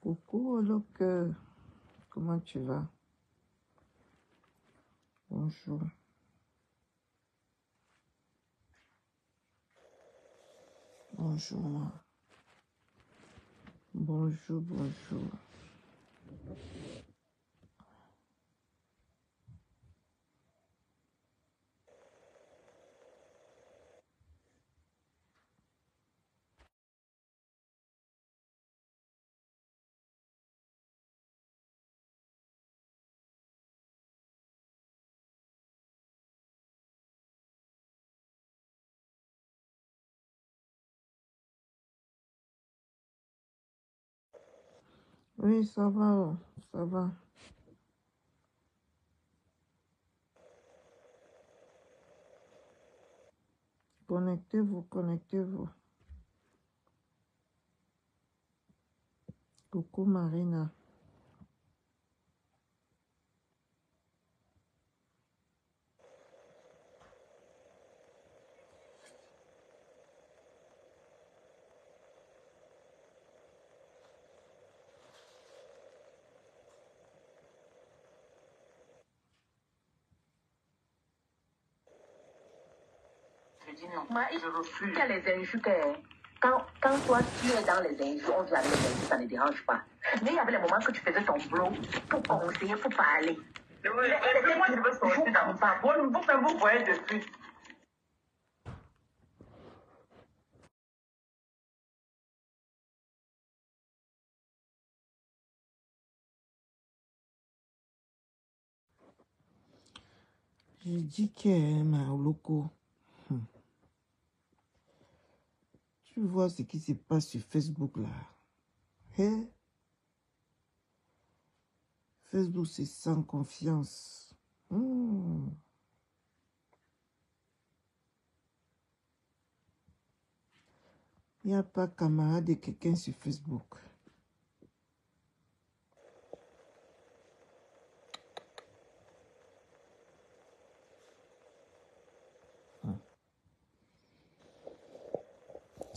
Coucou le cœur, comment tu vas? Bonjour. Bonjour. Bonjour, bonjour. Oui, ça va, ça va. Connectez-vous, connectez-vous. Coucou Marina. Je dis non, je refuse. Il y a les injures quand toi tu es dans les injures, on dit avec les injures, ça ne dérange pas. Mais il y avait les moments que tu faisais ton boulot pour conseiller, pour parler. Moi, je veux sortir dans ça. Vous voyez dessus. J'ai dit que ma loco. Tu vois ce qui se passe sur Facebook là. Hein? Facebook, c'est sans confiance. Il n'y a pas camarade de quelqu'un sur Facebook.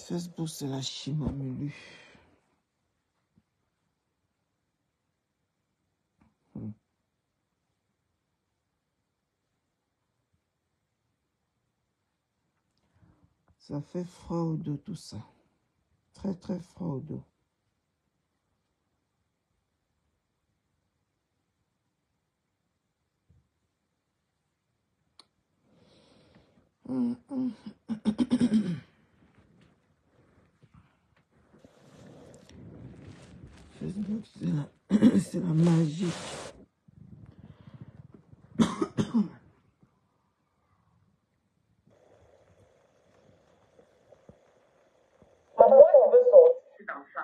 Facebook, c'est la chimamelu. Ça fait fraude tout ça. Très, très fraude. Facebook, c'est la magie. Moi, je veux sortir dans ça.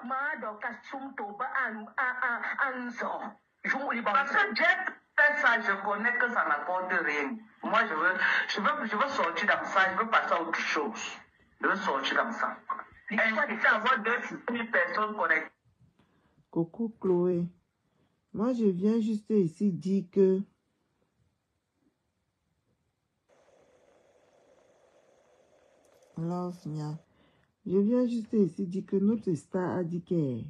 Parce que Jack fait ça, je connais que ça n'apporte rien. Moi, je veux sortir dans ça, je veux passer à autre chose. Je veux sortir dans ça. Inviter à avoir 2-6 personnes connectées. Coucou Chloé. Moi, je viens juste ici dire que Love Nia. Je viens juste ici dire que notre star a dit que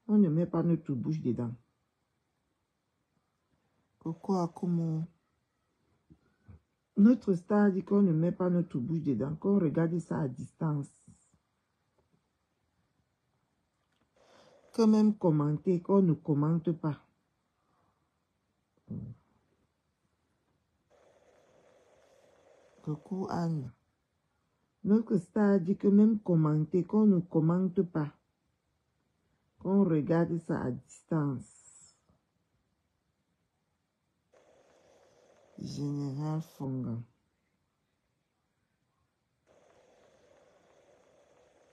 on ne met pas notre bouche dedans. Coucou Akumo. Notre star a dit qu'on ne met pas notre bouche dedans, qu'on regarde ça à distance. Que même commenter, qu'on ne commente pas. Coucou Anne. Notre star a dit que même commenter, qu'on ne commente pas. Qu'on regarde ça à distance. Général Fonga.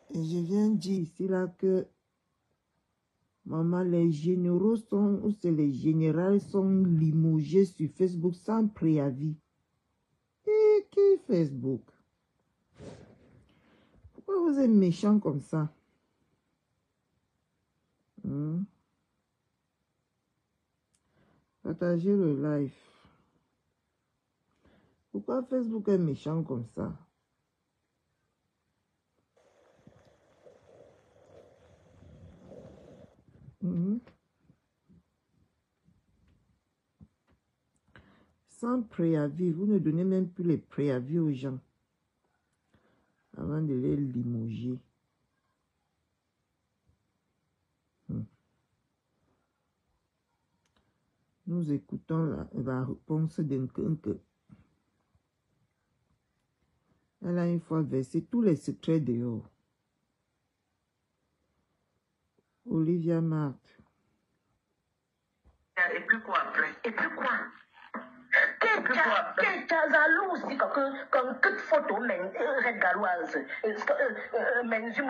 Et je viens dire ici là que maman, les généraux sont, ou c'est les généraux sont limogés sur Facebook sans préavis. Et qui Facebook? Pourquoi vous êtes méchants comme ça? Partagez le live. Pourquoi Facebook est méchant comme ça? sans préavis. Vous ne donnez même plus les préavis aux gens avant de les limoger. Nous écoutons la réponse d'un quinque. Elle a une fois versé tous les secrets dehors. Olivia Marthe. Et puis quoi après? Et puis quoi? Que Tazalou aussi, comme toute photo, régaloise, menzu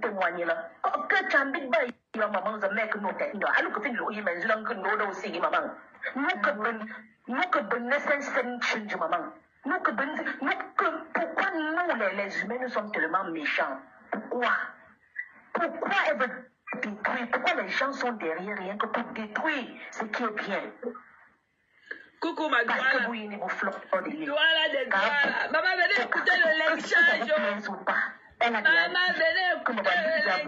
témoigner là. Que Tchambik Bay, maman, the mec, no tête, alors que fin l'ouïe, menzu, l'angle, no, aussi, maman. Nous que ben naissance, change, maman. Nous que pourquoi nous, les humains, nous sommes tellement méchants? Pourquoi elle veut détruire? Pourquoi les gens sont derrière rien que pour détruire ce qui est bien? Coucou ma Parce que vous y avez vos fleurs de lait. Douala de Douala. Maman, venez écouter le lecture. Maman, venez écouter le lecture.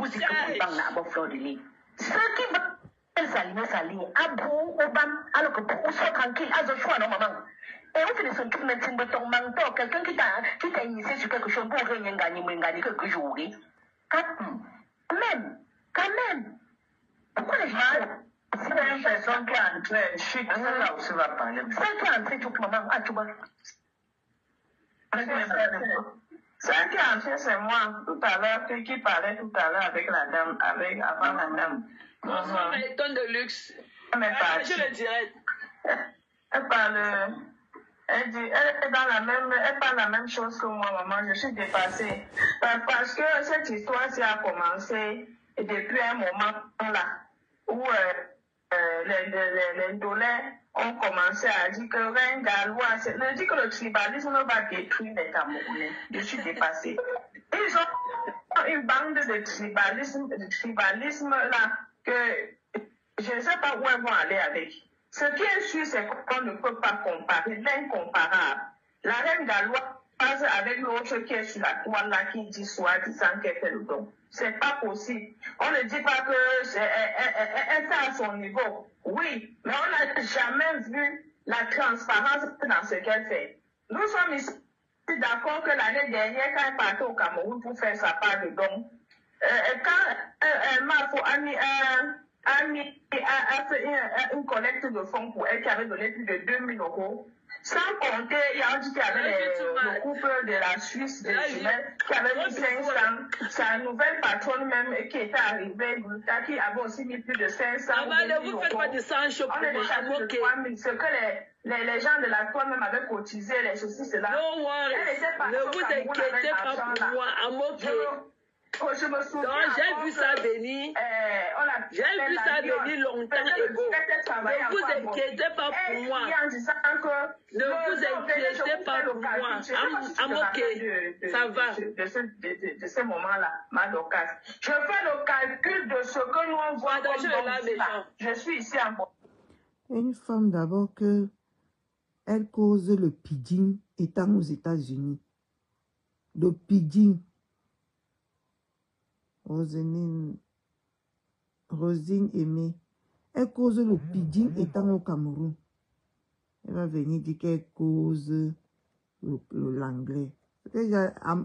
Ceux qui veulent s'aligner, Abou, Obam, alors que pour soit tranquille, à ce choix, non, maman. Et au final, son tout médecin de ton mentor, quelqu'un qui t'a initié sur quelque chose pour rien gagner quelques jours. Quand même. Pourquoi les gens... C'est une personne qui est entrée, chute, là aussi va parler. C'est qui est entrée, tout maman, à tout bas. C'est qui est entrée, c'est moi, tout à l'heure, qui parlait tout à l'heure avec la dame, avant la dame. Bonsoir, tonne de luxe. Je le dirais. Elle parle, elle dit, elle parle la même chose que moi, maman, je suis dépassée. Parce que cette histoire-ci a commencé depuis un moment là, où les Dolais ont commencé à dire que dit que le tribalisme va détruire les Camerounais. Je suis dépassée. Ils ont une bande de tribalisme là que je ne sais pas où elles vont aller avec. Ce qui est sûr, c'est qu'on ne peut pas comparer l'incomparable. La reine galloise avec l'autre qui est sur la toile là, qui dit soi-disant qu'elle fait le don. C'est pas possible. On ne dit pas que elle fait à son niveau. Oui, mais on n'a jamais vu la transparence dans ce qu'elle fait. Nous sommes ici d'accord que l'année dernière, quand elle partait au Cameroun pour faire sa part de don, quand Mafo a fait une collecte de fonds pour elle qui avait donné plus de 2000 €. Sans compter, il y a dit qu'il y avait le couple de la Suisse, de Chimel, qui avait mis 500. Sa nouvelle patronne même qui était arrivée, qui avait aussi mis plus de 500. On ne vous faites pas de sang on est déjà plus de 3000. Ce que les gens de la toile même avaient cotisé, les ceci, cela. Non, ne vous inquiétez pas pour moi, à moquer. Je me souviens. Donc, j'ai vu ça venir. J'ai vu ça venir longtemps ago. Ne vous inquiétez pas pour moi. Ne vous inquiétez pas pour moi. À moquer. Ça va. De ce moment-là, ma Dorcas. Je fais le calcul de ce que nous on voit comme là. Je suis ici en bon. Une femme d'abord que elle cause le pidding étant aux États-Unis. Le pidding. Rosine Aimée, elle cause le pidding étant au Cameroun. Elle va venir dire qu'elle cause l'anglais.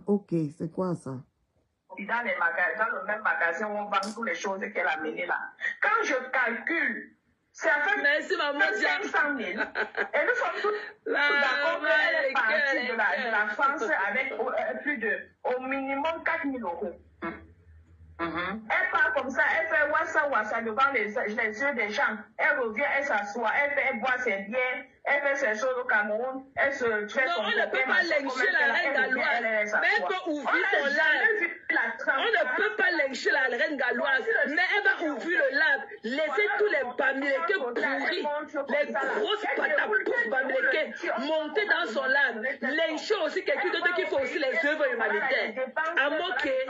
Ok, c'est quoi ça? Dans le même magasin où on vend toutes les choses qu'elle a menées là. Quand je calcule, ça fait 500 000. Et nous sommes tous d'accord qu'elle est partie de la France avec au minimum 4 000 €. Elle parle comme ça, elle fait wassa devant les yeux des gens. Elle revient, elle s'assoit, elle boit ses bières, elle fait ses choses au Cameroun, elle se fait non, on ne peut pas lyncher la reine galloise, mais elle peut ouvrir son live. On ne peut pas lyncher la reine galloise, mais elle va ouvrir le live, laisser tous les bamilekés pourris, les grosses patates bamilekés monter dans son live, lyncher aussi quelqu'un d'autre qui fait aussi les œuvres humanitaires. À moquer,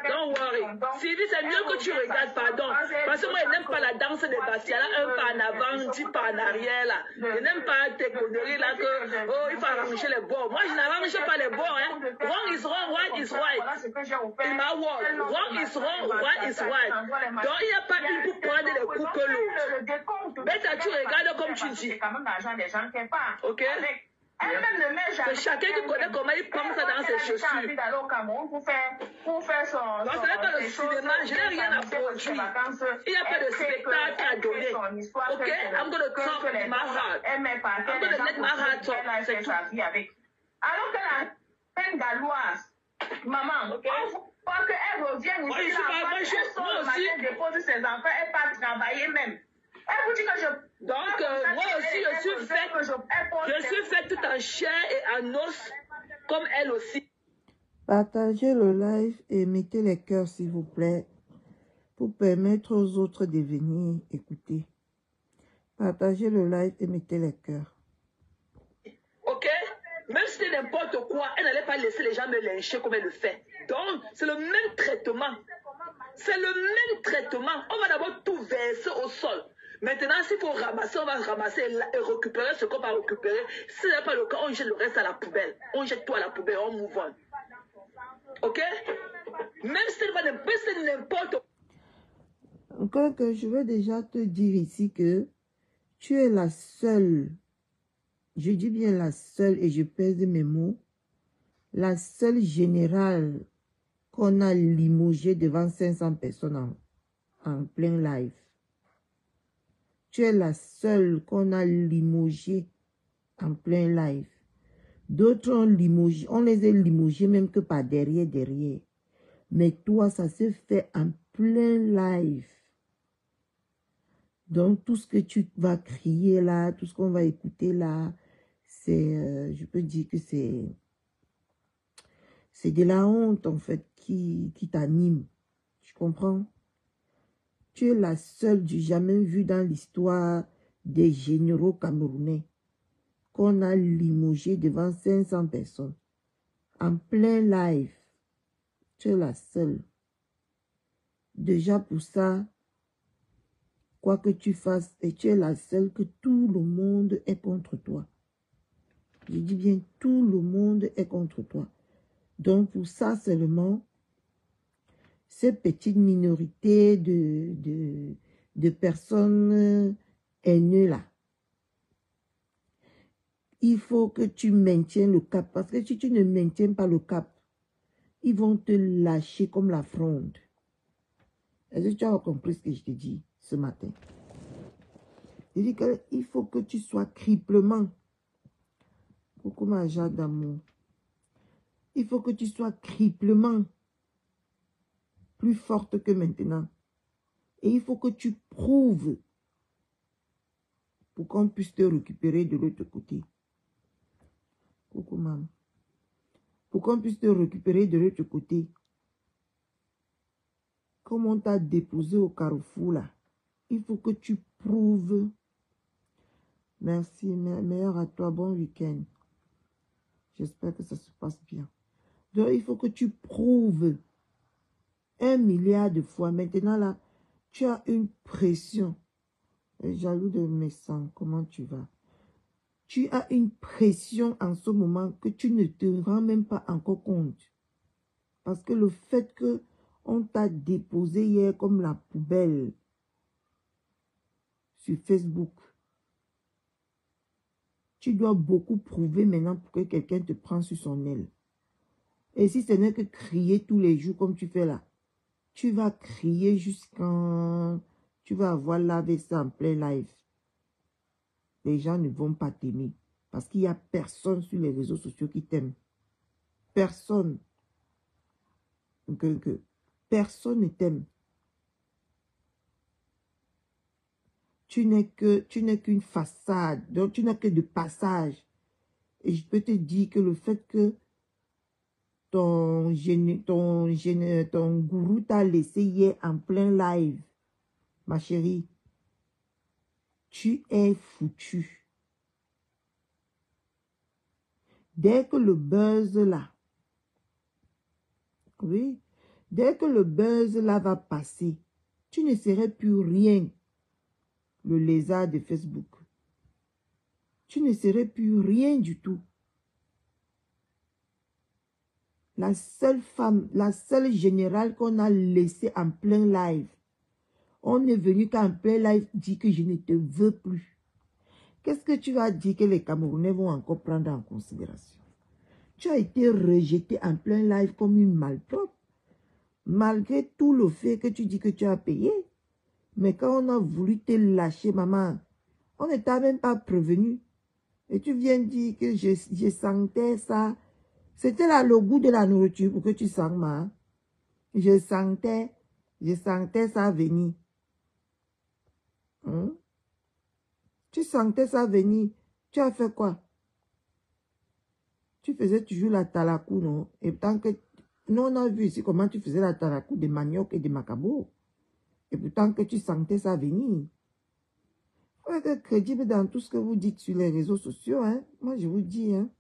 don't worry. Sylvie, c'est mieux que tu regardes, pardon. Parce que moi, je n'aime pas la danse des Bastiala, un pas en avant, 10 pas en arrière, là. Je n'aime pas tes conneries, là, que, oh, il faut arranger les bords. Moi, je n'arrange pas les bords, hein. Wrong is wrong, right is right. In my world, wrong is wrong, right is right. Donc, il n'y a pas une pour prendre les coups que l'autre. Mais tu regardes comme tu dis. quand même l'argent des gens quelque part. Ok. Elle-même ne met jamais. C'est chacun qui connaît comment il prend ça dans ses chaussures. Elle a envie d'aller au Cameroun pour faire son... Non, ce n'est pas le cinéma, je n'ai rien à produire. Il n'y a pas de spectacle à donner. Ok, I'm going to talk my heart. I'm going to let my heart talk. C'est tout. Alors que la peine galloise, maman, okay. On voit qu'elle revient ici, elle sort le matin, dépose ses enfants, elle part travailler même. Elle vous dit que je... Donc, moi aussi, je suis faite tout en chair et en os, comme elle aussi. Partagez le live et mettez les cœurs, s'il vous plaît, pour permettre aux autres de venir écouter. Partagez le live et mettez les cœurs. Ok? Même si c'est n'importe quoi, elle n'allait pas laisser les gens me lyncher comme elle le fait. Donc, c'est le même traitement. C'est le même traitement. On va d'abord tout verser au sol. Maintenant, s'il faut ramasser, on va ramasser et récupérer ce qu'on va récupérer. Si ce n'est pas le cas, on jette le reste à la poubelle. On jette tout à la poubelle, on move on. Ok? Même si c'est n'importe quoi. Encore que je veux déjà te dire ici que tu es la seule, je dis bien la seule et je pèse mes mots, la seule générale qu'on a limogée devant 500 personnes en plein live. Tu es la seule qu'on a limogée en plein live. D'autres ont limogé, on les a limogés même que par derrière. Mais toi, ça se fait en plein live. Donc, tout ce que tu vas crier là, tout ce qu'on va écouter là, c'est, je peux dire que c'est de la honte en fait qui t'anime. Tu comprends? Tu es la seule du jamais vu dans l'histoire des généraux camerounais qu'on a limogé devant 500 personnes. En plein live. Tu es la seule. Déjà pour ça, quoi que tu fasses, et tu es la seule que tout le monde est contre toi. Je dis bien, tout le monde est contre toi. Donc pour ça seulement, cette petite minorité de personnes haineuses là, il faut que tu maintiennes le cap. Parce que si tu ne maintiens pas le cap, ils vont te lâcher comme la fronde. Est-ce que tu as compris ce que je te dis ce matin? Je dis qu'il faut que tu sois triplement. Beaucoup majeur d'amour. Il faut que tu sois triplement plus forte que maintenant. Et il faut que tu prouves pour qu'on puisse te récupérer de l'autre côté. Coucou maman. Pour qu'on puisse te récupérer de l'autre côté. Comme on t'a déposé au carrefour là, il faut que tu prouves. Merci, meilleur à toi, bon week-end. J'espère que ça se passe bien. Donc il faut que tu prouves 1 milliard de fois. Maintenant là, tu as une pression. Jaloux de mes sangs, comment tu vas? Tu as une pression en ce moment que tu ne te rends même pas encore compte. Parce que le fait que on t'a déposé hier comme la poubelle sur Facebook, tu dois beaucoup prouver maintenant pour que quelqu'un te prenne sur son aile. Et si ce n'est que crier tous les jours comme tu fais là, tu vas crier jusqu'à... Tu vas avoir lavé ça en plein live. Les gens ne vont pas t'aimer. Parce qu'il n'y a personne sur les réseaux sociaux qui t'aime. Personne. Personne ne t'aime. Tu n'es qu'une façade. Donc tu n'as que de passage. Et je peux te dire que le fait que ton gourou t'a laissé hier en plein live, ma chérie, tu es foutu. Dès que le buzz là, oui, dès que le buzz là va passer, tu ne serais plus rien, le lézard de Facebook. Tu ne serais plus rien du tout. La seule femme, la seule générale qu'on a laissée en plein live, on est venu qu'en plein live dire que je ne te veux plus. Qu'est-ce que tu vas dire que les Camerounais vont encore prendre en considération? Tu as été rejeté en plein live comme une malpropre, malgré tout le fait que tu dis que tu as payé. Mais quand on a voulu te lâcher, maman, on ne t'a même pas prévenu. Et tu viens dire que je sentais ça. C'était là le goût de la nourriture pour que tu sens, ma. Je sentais ça venir. Hein? Tu sentais ça venir. Tu as fait quoi? Tu faisais toujours la talakou, non? Et tant que... Nous, on a vu ici comment tu faisais la talakou de manioc et de macabo. Et pourtant que tu sentais ça venir. Il faut être crédible dans tout ce que vous dites sur les réseaux sociaux. Hein? Moi, je vous dis. Hein?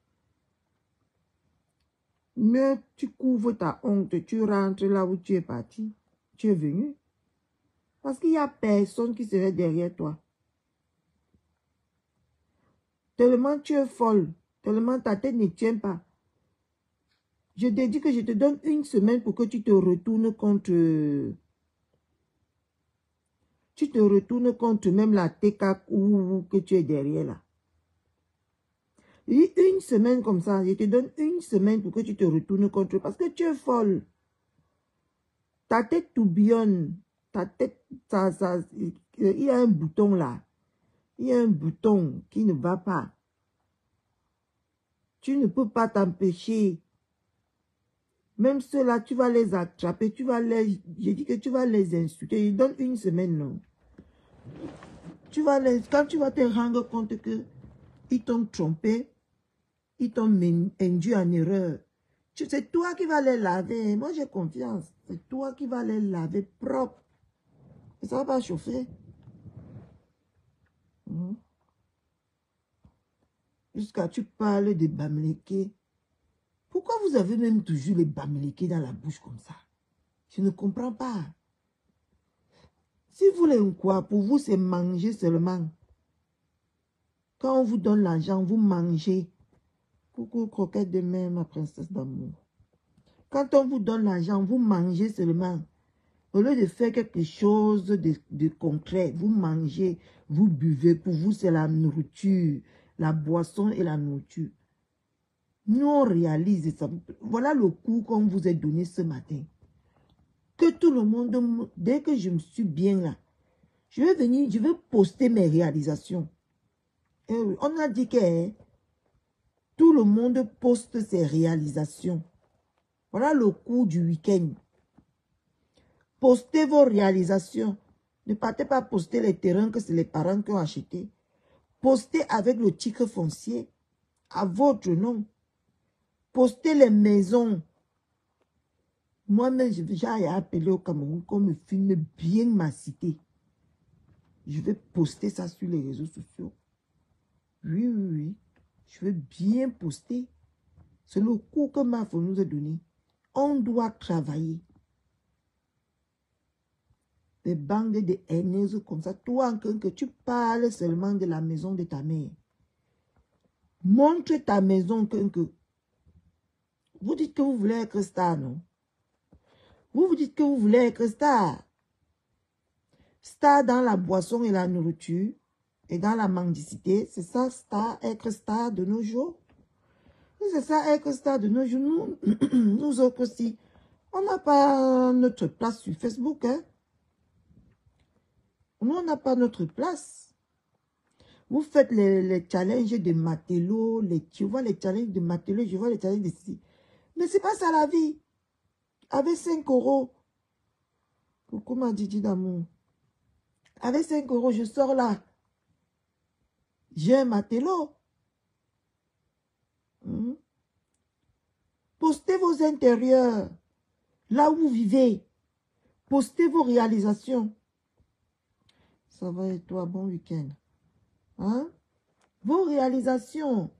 Mais tu couvres ta honte. Tu rentres là où tu es parti. Tu es venu. Parce qu'il n'y a personne qui serait derrière toi. Tellement tu es folle. Tellement ta tête ne tient pas. Je te dis que je te donne une semaine pour que tu te retournes contre... Tu te retournes contre même la TK ou que tu es derrière là. Une semaine comme ça, je te donne une semaine pour que tu te retournes contre parce que tu es folle. Ta tête tourbillonne. Ta tête, il y a un bouton là. Il y a un bouton qui ne va pas. Tu ne peux pas t'empêcher. Même ceux-là, tu vas les attraper, je dis que tu vas les insulter. Je donne une semaine, non. Quand tu vas te rendre compte que ils t'ont trompé, ils t'ont induit en erreur. C'est toi qui vas les laver. Moi, j'ai confiance. C'est toi qui vas les laver propre. Et ça va pas chauffer. Jusqu'à tu parles de Bamileke. Pourquoi vous avez même toujours les Bamileke dans la bouche comme ça? Je ne comprends pas. Si vous voulez quoi, pour vous, c'est manger seulement. Quand on vous donne l'argent, vous mangez. Coucou, croquette de mer, ma princesse d'amour. Quand on vous donne l'argent, vous mangez seulement. Au lieu de faire quelque chose de concret, vous mangez, vous buvez. Pour vous, c'est la nourriture, la boisson et la nourriture. Nous, on réalise ça. Voilà le coup qu'on vous a donné ce matin. Que tout le monde, dès que je me suis bien là, je vais venir, je vais poster mes réalisations. Et on a dit que tout le monde poste ses réalisations. Voilà le coup du week-end. Postez vos réalisations. Ne partez pas poster les terrains que c'est les parents qui ont achetés. Postez avec le titre foncier à votre nom. Postez les maisons. Moi-même, j'ai appelé au Cameroun qu'on me filme bien ma cité. Je vais poster ça sur les réseaux sociaux. Oui, oui, oui. Je vais bien poster. C'est le coup que Mafo nous a donné. On doit travailler. Des bandes de haineuses comme ça. Toi, que tu parles seulement de la maison de ta mère. Montre ta maison. Vous dites que vous voulez être star, non? Vous dites que vous voulez être star. Star dans la boisson et la nourriture. Et dans la mendicité. C'est ça, star, être star de nos jours. C'est ça, être star de nos jours. Nous autres aussi. On n'a pas notre place sur Facebook, hein? Nous, on n'a pas notre place. Vous faites les challenges de Matelot, tu vois les challenges de Matelot, je vois les challenges de ceci. Mais c'est pas ça la vie. Avec 5 €. Coucou ma Didi d'amour. Avec 5 €, je sors là. J'ai un Matelot. Postez vos intérieurs. Là où vous vivez. Postez vos réalisations. Ça va et toi, bon week-end. Hein? Vos réalisations.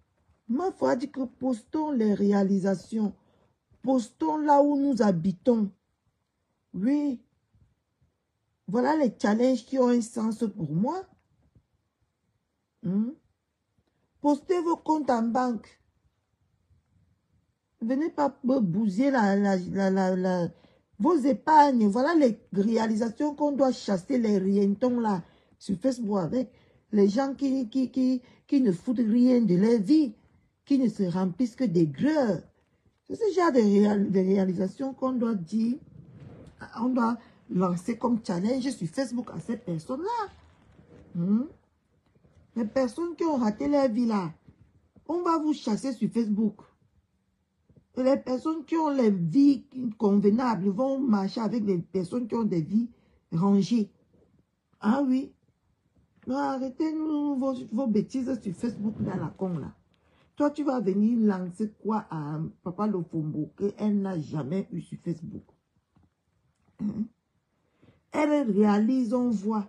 Ma foi dit que postons les réalisations. Postons là où nous habitons. Oui. Voilà les challenges qui ont un sens pour moi. Postez vos comptes en banque. Venez pas me bousiller vos épargnes. Voilà les réalisations qu'on doit chasser les rientons là sur Facebook avec. Les gens qui ne foutent rien de leur vie, qui ne se remplissent que des greurs. C'est ce genre de réalisation qu'on doit dire, on doit lancer comme challenge sur Facebook à ces personnes-là. Les personnes qui ont raté leur vie là, on va vous chasser sur Facebook. Et les personnes qui ont les vies convenables vont marcher avec les personnes qui ont des vies rangées. Ah oui. Non, arrêtez vos bêtises sur Facebook dans la con là. Toi, tu vas venir lancer quoi à Papa Lofombo qu'elle n'a jamais eu sur Facebook. Elle réalise, on voit.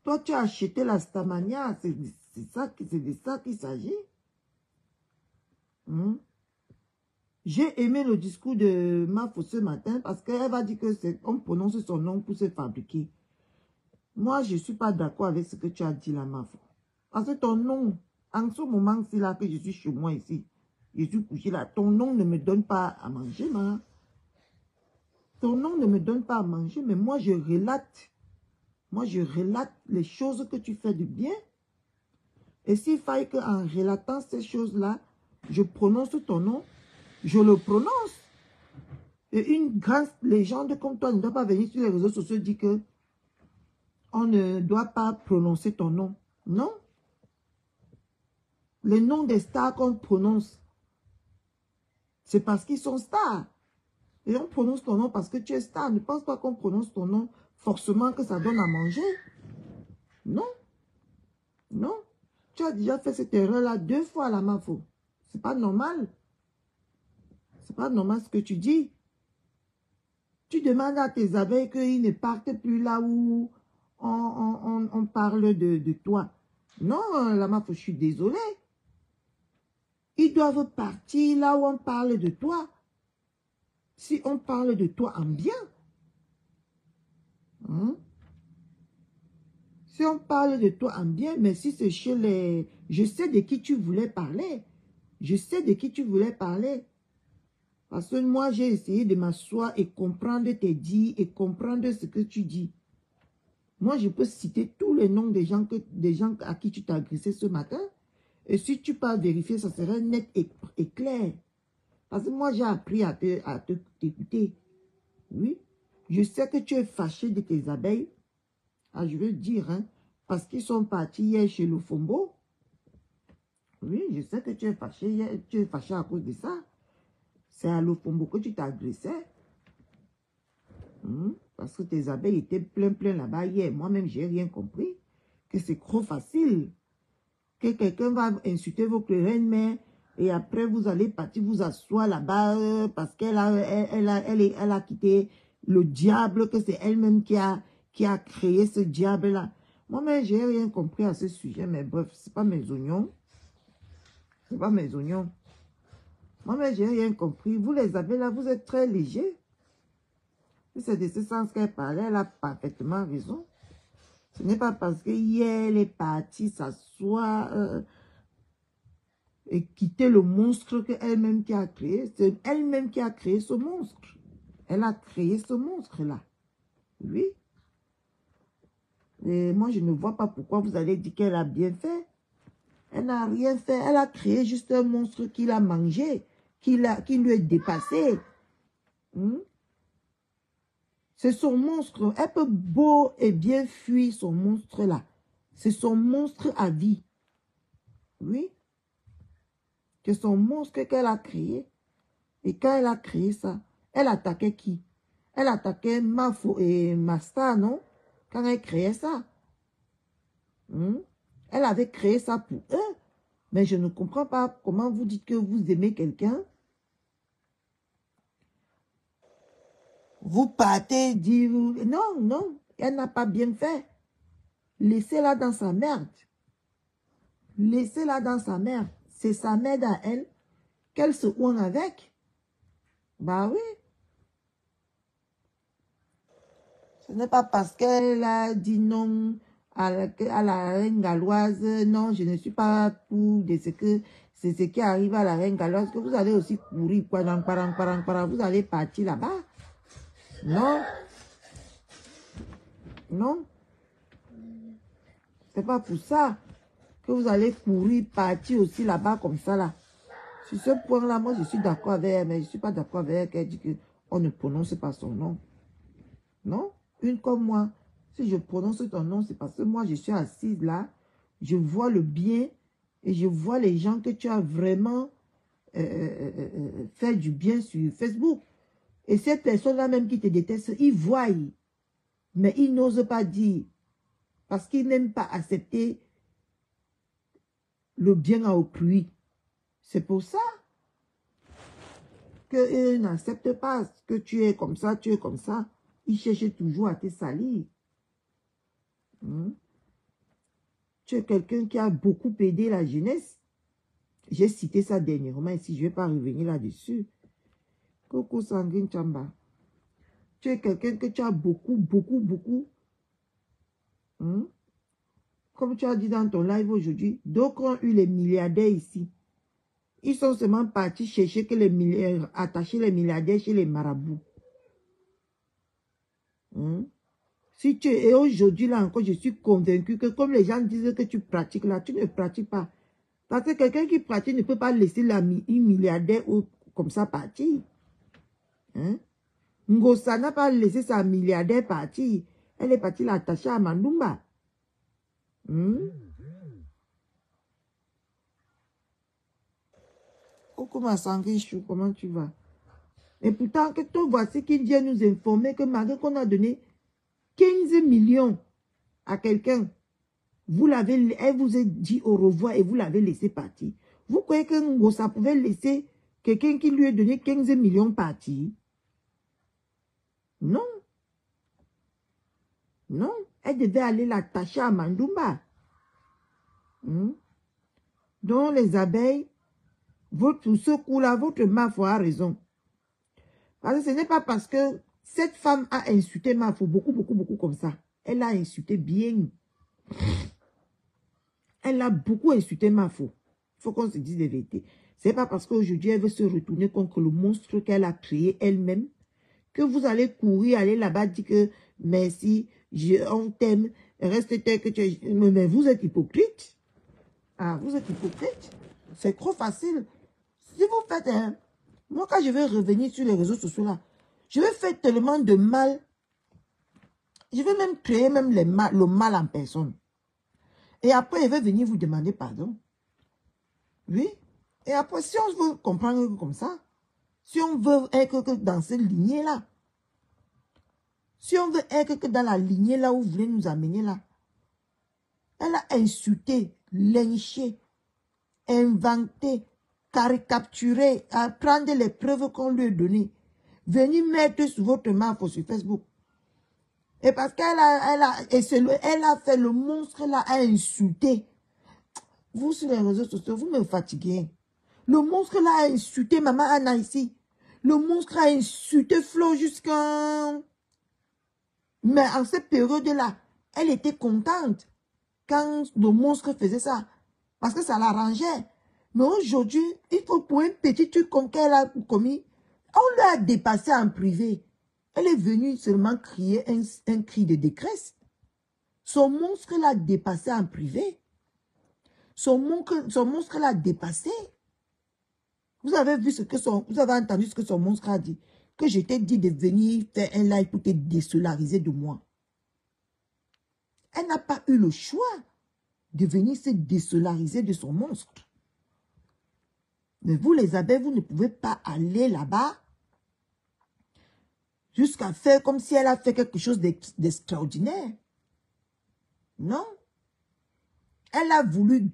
Toi, tu as acheté la Stamania, c'est de ça qu'il s'agit. J'ai aimé le discours de Mafo ce matin parce qu'elle va dire qu'on prononce son nom pour se fabriquer. Moi, je ne suis pas d'accord avec ce que tu as dit là, Mafo. Parce que ton nom, en ce moment-ci là que je suis chez moi ici, je suis couché là, ton nom ne me donne pas à manger, ma. Ton nom ne me donne pas à manger, mais moi je relate. Moi je relate les choses que tu fais de bien. Et s'il faille qu'en relatant ces choses-là, je prononce ton nom, je le prononce. Et une grande légende comme toi ne doit pas venir sur les réseaux sociaux et dire que on ne doit pas prononcer ton nom. Non. Les noms des stars qu'on prononce, c'est parce qu'ils sont stars. Et on prononce ton nom parce que tu es star. Ne pense pas qu'on prononce ton nom forcément que ça donne à manger. Non. Non. Tu as déjà fait cette erreur-là 2 fois à la Mafo. C'est pas normal. C'est pas normal ce que tu dis. Tu demandes à tes abeilles qu'ils ne partent plus là où on parle de toi. Non, la Mafo, je suis désolée. Ils doivent partir là où on parle de toi. Si on parle de toi en bien. Si on parle de toi en bien, mais si c'est chez les... Je sais de qui tu voulais parler. Je sais de qui tu voulais parler. Parce que moi, j'ai essayé de m'asseoir et comprendre tes dits et comprendre ce que tu dis. Moi, je peux citer tous les noms des gens à qui tu t'as agressé ce matin. Et si tu peux vérifier, ça serait net et clair. Parce que moi, j'ai appris à t'écouter. Oui. Je sais que tu es fâché de tes abeilles. Ah, je veux dire, hein, parce qu'ils sont partis hier chez le Fombo. Oui, je sais que tu es fâché hier, tu es fâché à cause de ça. C'est à l'Ofombo que tu t'agressais. Parce que tes abeilles étaient plein là-bas hier. Moi-même, j'ai rien compris. Que c'est trop facile. Que quelqu'un va insulter votre reine-mère et après vous allez partir vous asseoir là-bas parce qu'elle a quitté le diable, que c'est elle-même qui a créé ce diable-là. Moi-même, j'ai rien compris à ce sujet, mais bref, c'est pas mes oignons. C'est pas mes oignons. Moi-même, j'ai rien compris. Vous les avez là, vous êtes très légers. Si c'est de ce sens qu'elle parlait, elle a parfaitement raison. Ce n'est pas parce que hier, elle est partie s'asseoir et quitter le monstre qu'elle-même qui a créé. C'est elle-même qui a créé ce monstre. Elle a créé ce monstre-là. Oui. Et moi, je ne vois pas pourquoi vous allez dire qu'elle a bien fait. Elle n'a rien fait. Elle a créé juste un monstre qu'il a mangé, qui lui est dépassé. C'est son monstre. Elle peut beau et bien fuir son monstre-là. C'est son monstre à vie. Oui. C'est son monstre qu'elle a créé. Et quand elle a créé ça, elle attaquait qui? Elle attaquait Mafo et Masta, non? Quand elle créait ça. Elle avait créé ça pour eux. Mais je ne comprends pas comment vous dites que vous aimez quelqu'un. Vous partez, dire... Non, non, elle n'a pas bien fait. Laissez-la dans sa merde. Laissez-la dans sa merde. C'est sa merde à elle. Qu'elle se ouine avec. Bah oui. Ce n'est pas parce qu'elle a dit non à la reine galloise. Non, je ne suis pas pour de ce que c'est ce qui arrive à la reine galloise que vous allez aussi courir. Vous allez partir là-bas. Non. Non. C'est pas pour ça que vous allez courir, partir aussi là-bas comme ça là. Sur ce point-là, moi je suis d'accord avec elle, mais je ne suis pas d'accord avec elle qu'elle dit qu'on ne prononce pas son nom. Non? Une comme moi, si je prononce ton nom, c'est parce que moi je suis assise là, je vois le bien et je vois les gens que tu as vraiment fait du bien sur Facebook. Et ces personnes-là même qui te détestent, ils voient, mais ils n'osent pas dire. Parce qu'ils n'aiment pas accepter le bien à autrui. C'est pour ça qu'ils n'acceptent pas que tu es comme ça, tu es comme ça. Ils cherchent toujours à te salir. Tu es quelqu'un qui a beaucoup aidé la jeunesse. J'ai cité ça dernièrement ici, je ne vais pas revenir là-dessus. Coucou Sanguine Chamba. Tu es quelqu'un que tu as beaucoup. Comme tu as dit dans ton live aujourd'hui, d'autres ont eu les milliardaires ici. Ils sont seulement partis chercher que les milliardaires, attacher les milliardaires chez les marabouts. Si tu es aujourd'hui là encore, je suis convaincu que comme les gens disent que tu pratiques là, tu ne pratiques pas. Parce que quelqu'un qui pratique ne peut pas laisser une milliardaire comme ça partir. Ngosa n'a pas laissé sa milliardaire partir. Elle est partie l'attacher à Mandumba. Comment tu vas? Et pourtant, que toi, voici qui vient nous informer que malgré qu'on a donné 15 millions à quelqu'un, elle vous a dit au revoir et vous l'avez laissé partir. Vous croyez que Ngosa pouvait laisser quelqu'un qui lui a donné 15 millions partir? Non. Non. Elle devait aller l'attacher à Mandumba. Donc les abeilles, ce coup-là, votre Mafo a raison. Parce que ce n'est pas parce que cette femme a insulté Mafo beaucoup comme ça. Elle a insulté bien. Elle a beaucoup insulté Mafo. Il faut qu'on se dise la vérité. Ce n'est pas parce qu'aujourd'hui elle veut se retourner contre le monstre qu'elle a créé elle-même que vous allez courir, aller là-bas, dire que merci, on t'aime, reste tel que tu es. Mais vous êtes hypocrite. Ah, vous êtes hypocrite. C'est trop facile. Si vous faites moi, quand je vais revenir sur les réseaux sociaux là, je vais faire tellement de mal. Je vais même créer même le mal en personne. Et après, je vais venir vous demander pardon. Oui. Et après, si on veut comprendre comme ça, si on veut être dans cette lignée-là, si on veut être dans la lignée là où vous voulez nous amener là, elle a insulté, lynché, inventé, caricaturé, à prendre les preuves qu'on lui a données, venir mettre sur votre Mafo sur Facebook. Et parce qu'elle a fait le monstre là, a insulté. Vous sur les réseaux sociaux, vous me fatiguez. Le monstre là a insulté Maman Anna ici. Le monstre a insulté Flo jusqu'à... Mais en cette période-là, elle était contente quand le monstre faisait ça. Parce que ça l'arrangeait. Mais aujourd'hui, il faut pour un petit truc qu'elle a commis, on l'a dépassé en privé. Elle est venue seulement crier un cri de détresse. Son monstre l'a dépassé en privé. Son monstre l'a dépassé. Vous avez vu vous avez entendu ce que son monstre a dit. Que je t'ai dit de venir faire un live pour te désolariser de moi. Elle n'a pas eu le choix de venir se désolariser de son monstre. Mais vous les abeilles, vous ne pouvez pas aller là-bas jusqu'à faire comme si elle a fait quelque chose d'extraordinaire. Non. Elle a voulu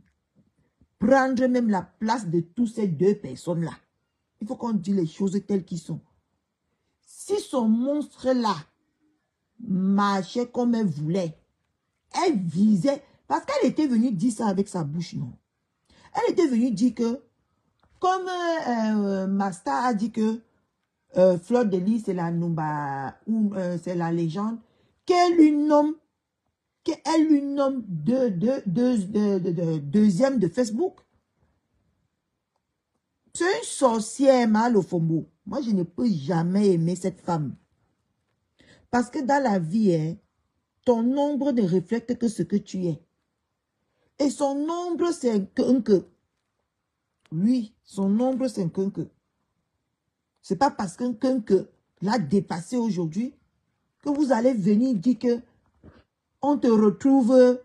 prendre même la place de toutes ces deux personnes-là. Il faut qu'on dise les choses telles qu'elles sont. Si son monstre-là marchait comme elle voulait, elle visait, parce qu'elle était venue dire ça avec sa bouche, non. Elle était venue dire que, comme Masta a dit que Fleur de Lys, c'est la Numba, c'est la légende, qu'elle lui nomme deuxième de Facebook. C'est une sorcière, Malofombo. Moi, je ne peux jamais aimer cette femme. Parce que dans la vie, ton ombre ne reflète que ce que tu es. Et son nombre, c'est un que. Oui, son nombre, c'est un que. Ce n'est pas parce qu'un que l'a dépassé aujourd'hui que vous allez venir dire que on te retrouve,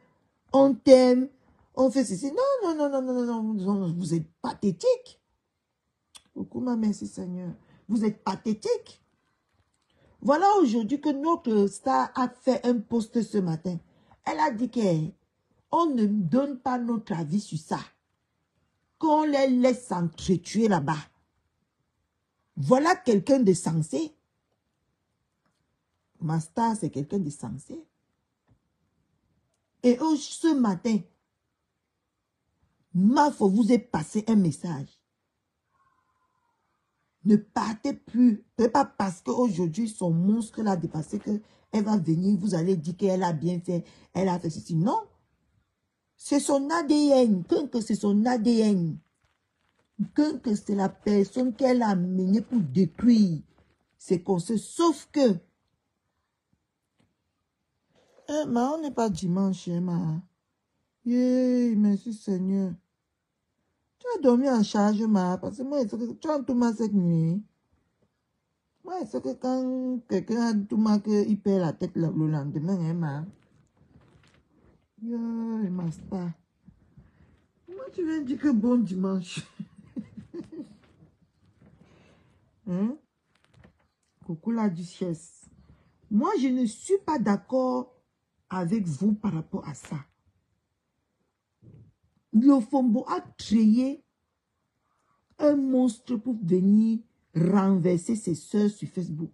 on t'aime, on fait ceci. Non, non, non, non, non, non, non, vous êtes pathétique. Beaucoup, merci Seigneur. Vous êtes pathétique. Voilà aujourd'hui que notre star a fait un post ce matin. Elle a dit qu'on ne donne pas notre avis sur ça. Qu'on les laisse s'entretuer là-bas. Voilà quelqu'un de sensé. Ma star, c'est quelqu'un de sensé. Et ce matin, Mafo vous a passé un message. Ne partez plus. Ce n'est pas parce qu'aujourd'hui, son monstre l'a dépassé qu'elle va venir, vous allez dire qu'elle a bien fait, elle a fait ceci. Non. C'est son ADN. Que c'est son ADN. Que c'est la personne qu'elle a amenée pour détruire. C'est qu'on se... Sauf que... on n'est pas dimanche, ma. Yeah, merci Seigneur. Tu as dormi en charge, ma. Parce que moi, tu as tout mal cette nuit. Moi, c'est que quand quelqu'un a tout mal, il perd la tête le lendemain, ma. Yeah, ma star. Moi, tu viens dire que bon dimanche. Hein? Coucou la duchesse. Moi, je ne suis pas d'accord avec vous par rapport à ça. Le Fombo a créé un monstre pour venir renverser ses soeurs sur Facebook,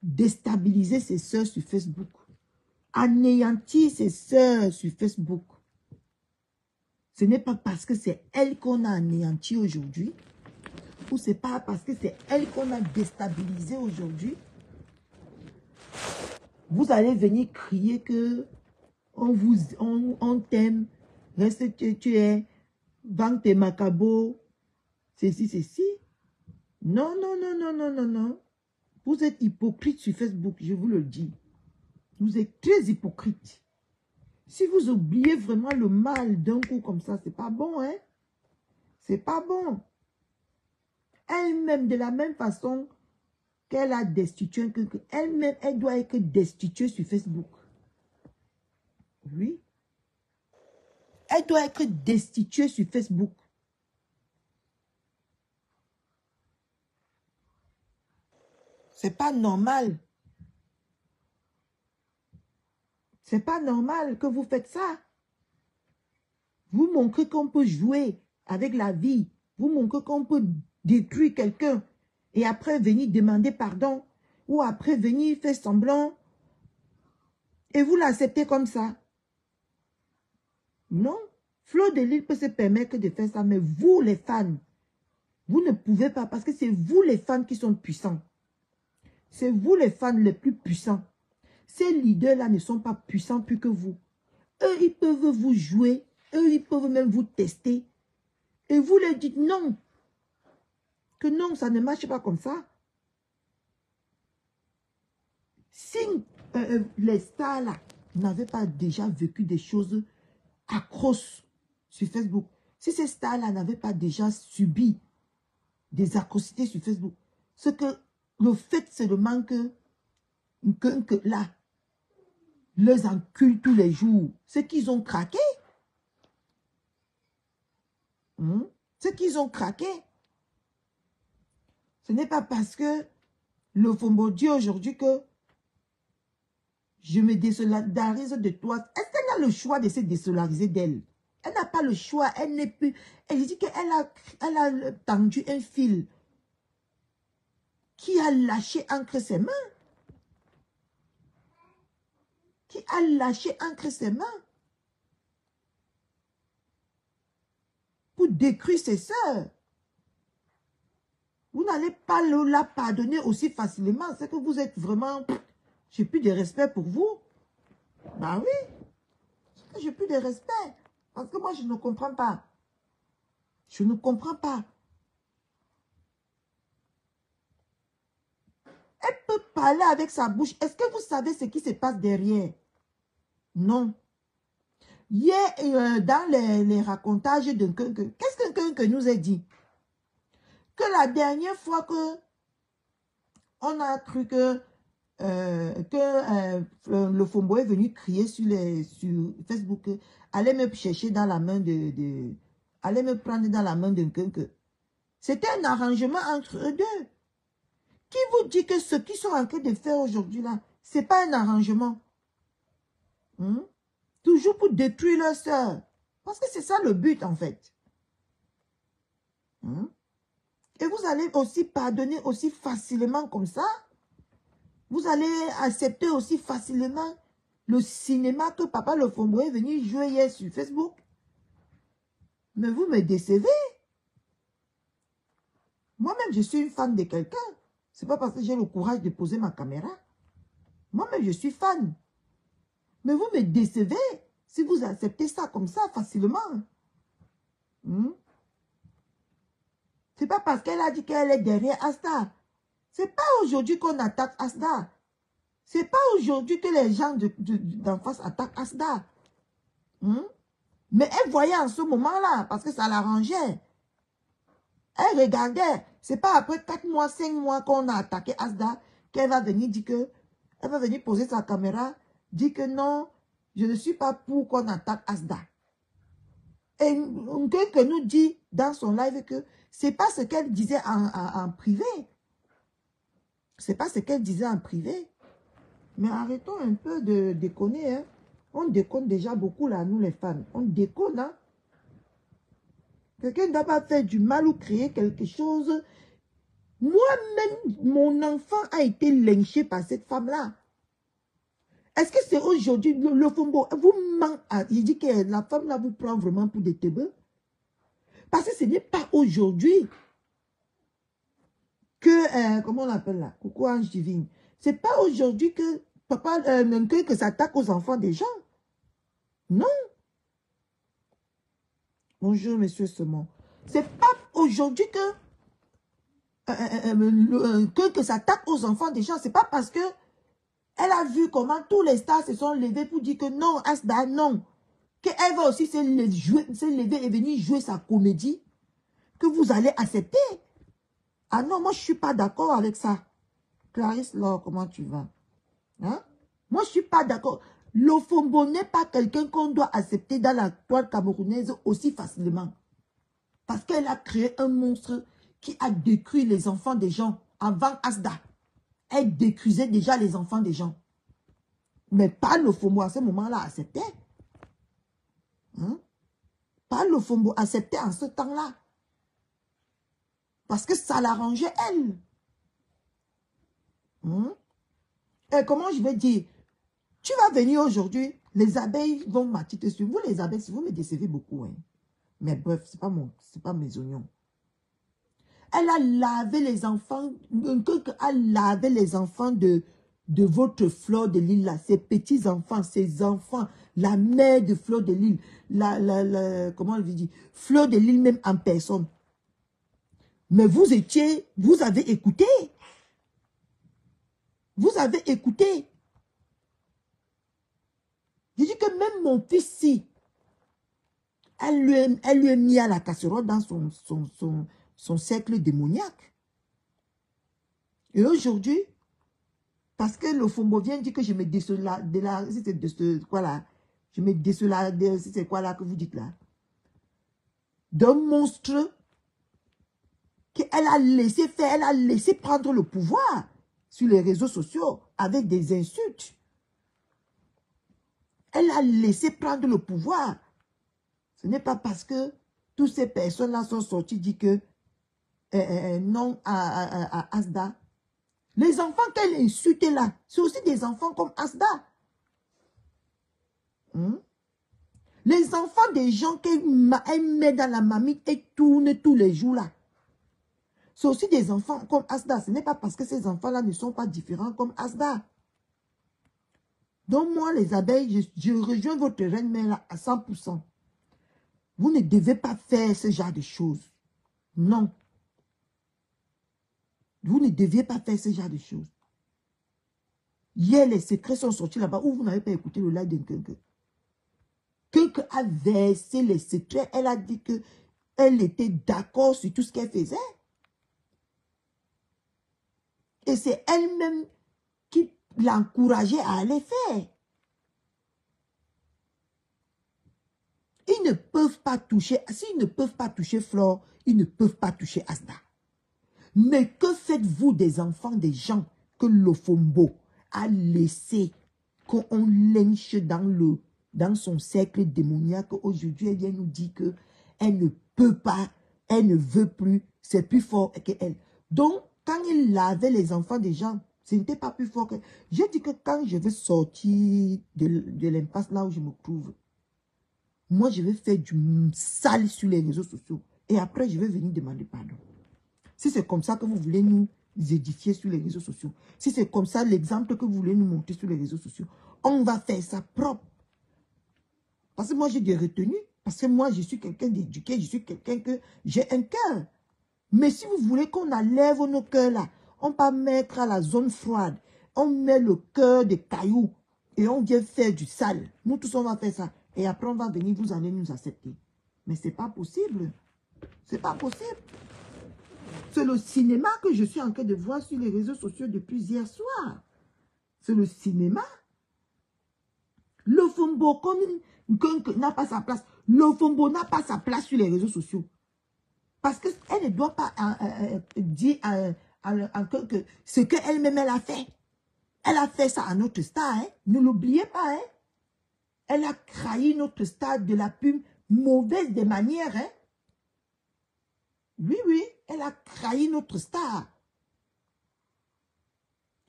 déstabiliser ses soeurs sur Facebook, anéantir ses soeurs sur Facebook. Ce n'est pas parce que c'est elle qu'on a anéanti aujourd'hui, ou c'est pas parce que c'est elle qu'on a déstabilisé aujourd'hui. Vous allez venir crier que on t'aime, reste tu es, vends tes macabos, ceci. Non, non, non, non, non, non, non. Vous êtes hypocrite sur Facebook, je vous le dis. Vous êtes très hypocrite. Si vous oubliez vraiment le mal d'un coup comme ça, c'est pas bon, hein? C'est pas bon. Elle-même, de la même façon qu'elle a destitué, elle-même, elle doit être destituée sur Facebook. Oui. Elle doit être destituée sur Facebook. C'est pas normal. C'est pas normal que vous faites ça. Vous montrez qu'on peut jouer avec la vie. Vous montrez qu'on peut détruire quelqu'un. Et après venir demander pardon. Ou après venir faire semblant. Et vous l'acceptez comme ça. Non. Flo de Lille peut se permettre de faire ça. Mais vous les fans, vous ne pouvez pas. Parce que c'est vous les fans qui sont puissants. C'est vous les fans les plus puissants. Ces leaders-là ne sont pas puissants plus que vous. Eux, ils peuvent vous jouer. Eux, ils peuvent même vous tester. Et vous leur dites non. Que non, ça ne marche pas comme ça. Si les stars-là n'avaient pas déjà vécu des choses atroces sur Facebook, si ces stars-là n'avaient pas déjà subi des atrocités sur Facebook, ce que le fait seulement que là, les enculent tous les jours, c'est qu'ils ont craqué. C'est qu'ils ont craqué. Ce n'est pas parce que le Fombo dit aujourd'hui que je me désolidarise de toi. Est-ce qu'elle a le choix de se désolidariser d'elle? Elle n'a pas le choix. Elle n'est plus. Elle dit qu'elle a tendu un fil qui a lâché entre ses mains. Qui a lâché entre ses mains. Pour détruire ses sœurs. Vous n'allez pas la pardonner aussi facilement. C'est que vous êtes vraiment... J'ai plus de respect pour vous. Bah oui. J'ai plus de respect. Parce que moi, je ne comprends pas. Je ne comprends pas. Elle peut parler avec sa bouche. Est-ce que vous savez ce qui se passe derrière? Non. hier, dans les racontages d'un Keunke, qu'est-ce qu'un Keunke nous a dit? Que la dernière fois que on a cru que le Fombo est venu crier sur Facebook, allait me chercher dans la main allait me prendre dans la main d'un Keunke. C'était un arrangement entre eux deux. Qui vous dit que ce qu'ils sont en train de faire aujourd'hui là, c'est pas un arrangement? Toujours pour détruire leur sœur. Parce que c'est ça le but en fait. Et vous allez aussi pardonner aussi facilement comme ça. Vous allez accepter aussi facilement le cinéma que Papa Le Fombo est venu jouer hier sur Facebook. Mais vous me décevez. Moi-même, je suis une fan de quelqu'un. C'est pas parce que j'ai le courage de poser ma caméra. Moi-même, je suis fan. Mais vous me décevez si vous acceptez ça comme ça facilement. C'est pas parce qu'elle a dit qu'elle est derrière Asta. C'est pas aujourd'hui qu'on attaque Asta. C'est pas aujourd'hui que les gens d'en face attaquent Asta. Mais elle voyait en ce moment-là, parce que ça l'arrangeait. Elle regardait. C'est pas après 4 mois, 5 mois qu'on a attaqué Asta qu'elle va venir dire que... Elle va venir poser sa caméra, dire que non, je ne suis pas pour qu'on attaque Asta. Et quelqu'un nous dit dans son live que c'est pas ce qu'elle disait en privé. C'est pas ce qu'elle disait en privé. Mais arrêtons un peu de déconner. Hein. On déconne déjà beaucoup là, nous les femmes. On déconne. Hein. Quelqu'un ne doit pas faire du mal ou créer quelque chose. Moi-même, mon enfant a été lynché par cette femme-là. Est-ce que c'est aujourd'hui, le Fombo, vous ment, il dit que la femme-là vous prend vraiment pour des teubeux? Parce que ce n'est pas aujourd'hui que, comment on l'appelle là? Coucou Ange Divine. C'est pas aujourd'hui que papa, que s'attaque aux enfants des gens. Non. Bonjour, monsieur Semon. C'est pas aujourd'hui que s'attaque aux enfants des gens. C'est pas parce que elle a vu comment tous les stars se sont levés pour dire que non, Asda, non. Qu'elle va aussi se lever et venir jouer sa comédie. Que vous allez accepter. Ah non, moi je suis pas d'accord avec ça. Clarisse, là, comment tu vas? Hein? Moi je suis pas d'accord. Le Fombo n'est pas quelqu'un qu'on doit accepter dans la toile camerounaise aussi facilement. Parce qu'elle a créé un monstre qui a détruit les enfants des gens avant Asda. Elle détruisait déjà les enfants des gens. Mais pas le Fombo à ce moment-là acceptait. Hein? Pas le Fombo acceptait en ce temps-là. Parce que ça l'arrangeait elle. Et comment je vais dire? Tu vas venir aujourd'hui, les abeilles vont m'attirer sur vous, les abeilles, si vous me décevez beaucoup. Hein. Mais bref, c'est pas mes oignons. Elle a lavé les enfants, a lavé les enfants de votre Fleur de Lille, là, ces petits-enfants, ces enfants, la mère de Fleur de Lille, comment elle dit, Fleur de Lille même en personne. Mais vous avez écouté. Vous avez écouté. Je dis que même mon fils, si, elle lui a mis à la casserole dans son cercle démoniaque. Et aujourd'hui, parce que le Fombo vient dire que je me désolade de la... C'est quoi là? Je me désolade de... C'est quoi là que vous dites là? D'un monstre qu'elle a laissé faire, elle a laissé prendre le pouvoir sur les réseaux sociaux avec des insultes. Elle a laissé prendre le pouvoir. Ce n'est pas parce que toutes ces personnes-là sont sorties dire que non à Asda. Les enfants qu'elle insulte là, c'est aussi des enfants comme Asda. Les enfants des gens qu'elle met dans la mamie et tourne tous les jours là. C'est aussi des enfants comme Asda. Ce n'est pas parce que ces enfants-là ne sont pas différents comme Asda. Donc moi, les abeilles, je rejoins votre reine-mère là à 100%. Vous ne devez pas faire ce genre de choses. Non. Vous ne deviez pas faire ce genre de choses. Hier, les secrets sont sortis là-bas où vous n'avez pas écouté le live d'un Keunke. a versé les secrets. Elle a dit qu'elle était d'accord sur tout ce qu'elle faisait. Et c'est elle-même qui l'encourageait à aller faire. Ils ne peuvent pas toucher, s'ils ne peuvent pas toucher Flore, ils ne peuvent pas toucher Asta. Mais que faites-vous des enfants des gens que l'Ofombo a laissé, qu'on lynche dans son cercle démoniaque? Aujourd'hui, elle vient nous dire qu'elle ne peut pas, elle ne veut plus, c'est plus fort qu'elle. Donc, quand il lavait les enfants des gens, ce n'était pas plus fort que... J'ai dit que quand je vais sortir de l'impasse là où je me trouve, moi, je vais faire du sale sur les réseaux sociaux. Et après, je vais venir demander pardon. Si c'est comme ça que vous voulez nous édifier sur les réseaux sociaux, si c'est comme ça l'exemple que vous voulez nous montrer sur les réseaux sociaux, on va faire ça propre. Parce que moi, j'ai des retenues. Parce que moi, je suis quelqu'un d'éduqué. Je suis quelqu'un que j'ai un cœur. Mais si vous voulez qu'on enlève nos cœurs là, on va mettre à la zone froide. On met le cœur des cailloux et on vient faire du sale. Nous tous, on va faire ça. Et après, on va venir, vous allez nous accepter. Mais ce n'est pas possible. C'est pas possible. C'est le cinéma que je suis en train de voir sur les réseaux sociaux depuis hier soir. C'est le cinéma. L'Ofombo, comme n'a pas sa place. L'Ofombo n'a pas sa place sur les réseaux sociaux. Parce qu'elle ne doit pas dire que ce qu'elle-même elle a fait. Elle a fait ça à notre star. Hein? Ne l'oubliez pas. Hein? Elle a trahi notre star de la plus mauvaise des manières. Hein? Oui, oui, elle a trahi notre star.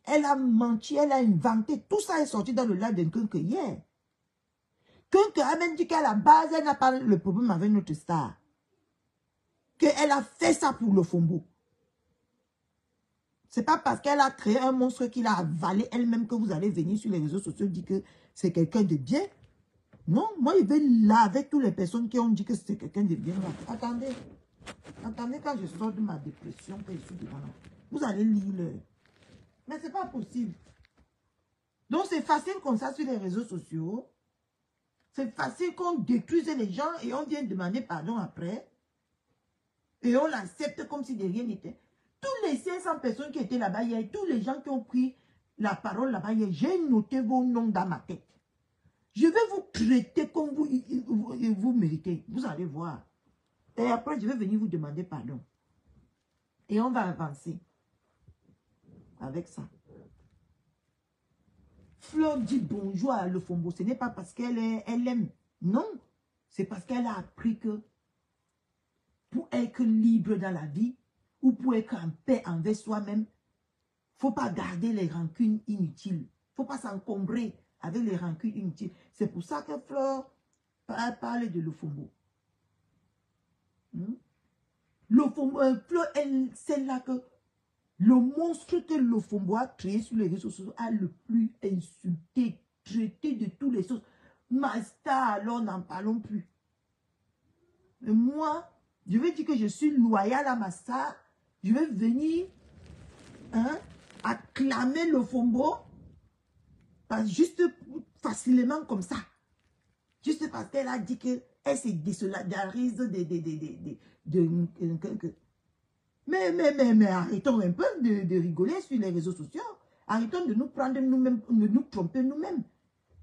Elle a menti, elle a inventé. Tout ça est sorti dans le live de Nkenke hier. Nkenke a même dit qu'à la base, elle n'a pas le problème avec notre star. Qu'elle a fait ça pour l'Ofombo. C'est pas parce qu'elle a créé un monstre qu'il a avalé elle-même que vous allez venir sur les réseaux sociaux dire que c'est quelqu'un de bien. Non, moi, je vais là avec toutes les personnes qui ont dit que c'est quelqu'un de bien. Là. Attendez. Attendez quand je sors de ma dépression, que je suis devant là. Vous allez lire le... Mais c'est pas possible. Donc, c'est facile comme ça sur les réseaux sociaux. C'est facile qu'on détruise les gens et on vient demander pardon après. Et on l'accepte comme si de rien n'était. Tous les 500 personnes qui étaient là-bas hier, tous les gens qui ont pris la parole là-bas hier, j'ai noté vos noms dans ma tête. Je vais vous traiter comme vous méritez. Vous allez voir. Et après, je vais venir vous demander pardon. Et on va avancer. Avec ça. Flore dit bonjour à l'Ofombo. Ce n'est pas parce qu'elle aime. Non. C'est parce qu'elle a appris que pour être libre dans la vie, ou pour être en paix envers soi-même, il ne faut pas garder les rancunes inutiles. Il ne faut pas s'encombrer avec les rancunes inutiles. C'est pour ça que Flore parle de l'Ofombo. L'Ofombo, Flore, c'est là que le monstre que l'Ofombo a créé sur les réseaux sociaux a le plus insulté, traité de tous les choses. Masta, alors n'en parlons plus. Et moi, je vais dire que je suis loyal à ma star. Je vais venir acclamer l'Ofombo juste facilement comme ça. Juste parce qu'elle a dit qu'elle se désolidarise Mais arrêtons un peu de rigoler sur les réseaux sociaux. Arrêtons de nous prendre nous-mêmes, de nous tromper nous-mêmes.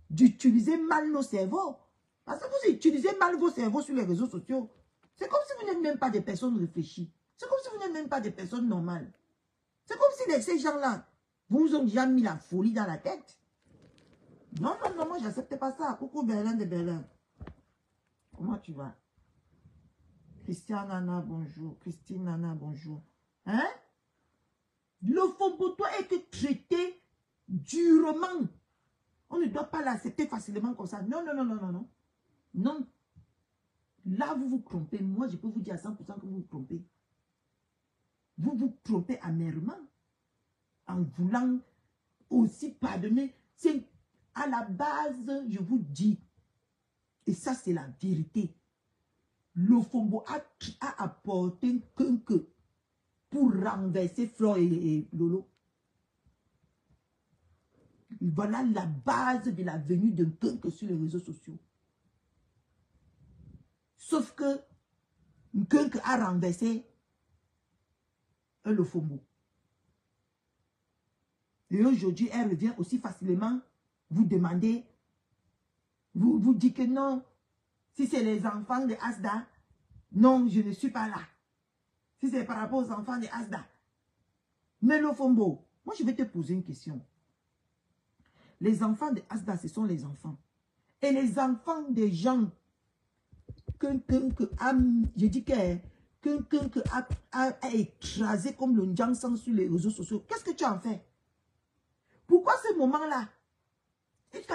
D'utiliser mal nos cerveaux. Parce que vous utilisez mal vos cerveaux sur les réseaux sociaux. C'est comme si vous n'êtes même pas des personnes réfléchies. C'est comme si vous n'êtes même pas des personnes normales. C'est comme si ces gens-là vous ont déjà mis la folie dans la tête. Non, non, non, moi, je n'accepte pas ça. Coucou Berlin de Berlin. Comment tu vas? Christian Nana, bonjour. Christine Nana, bonjour. Hein? L'Ofombo doit être traité durement. On ne doit pas l'accepter facilement comme ça. Non, non, non, non, non, non. Non. Là, vous vous trompez. Moi, je peux vous dire à 100% que vous vous trompez. Vous vous trompez amèrement. En voulant aussi pardonner. C'est à la base, je vous dis. Et ça, c'est la vérité. L'Ofombo a apporté Nkenke pour renverser Flore et Lolo. Voilà la base de la venue de Nkenke sur les réseaux sociaux. Sauf que quelqu'un a renversé le Fombo. Et aujourd'hui, elle revient aussi facilement vous demander, vous dites que non, si c'est les enfants de Asda, non, je ne suis pas là. Si c'est par rapport aux enfants de Asda. Mais le Fombo, moi je vais te poser une question. Les enfants de Asda, ce sont les enfants. Et les enfants des gens je dis que a écrasé comme le Ndjangsang sur les réseaux sociaux. Qu'est-ce que tu en fais? Pourquoi ce moment-là? Et tu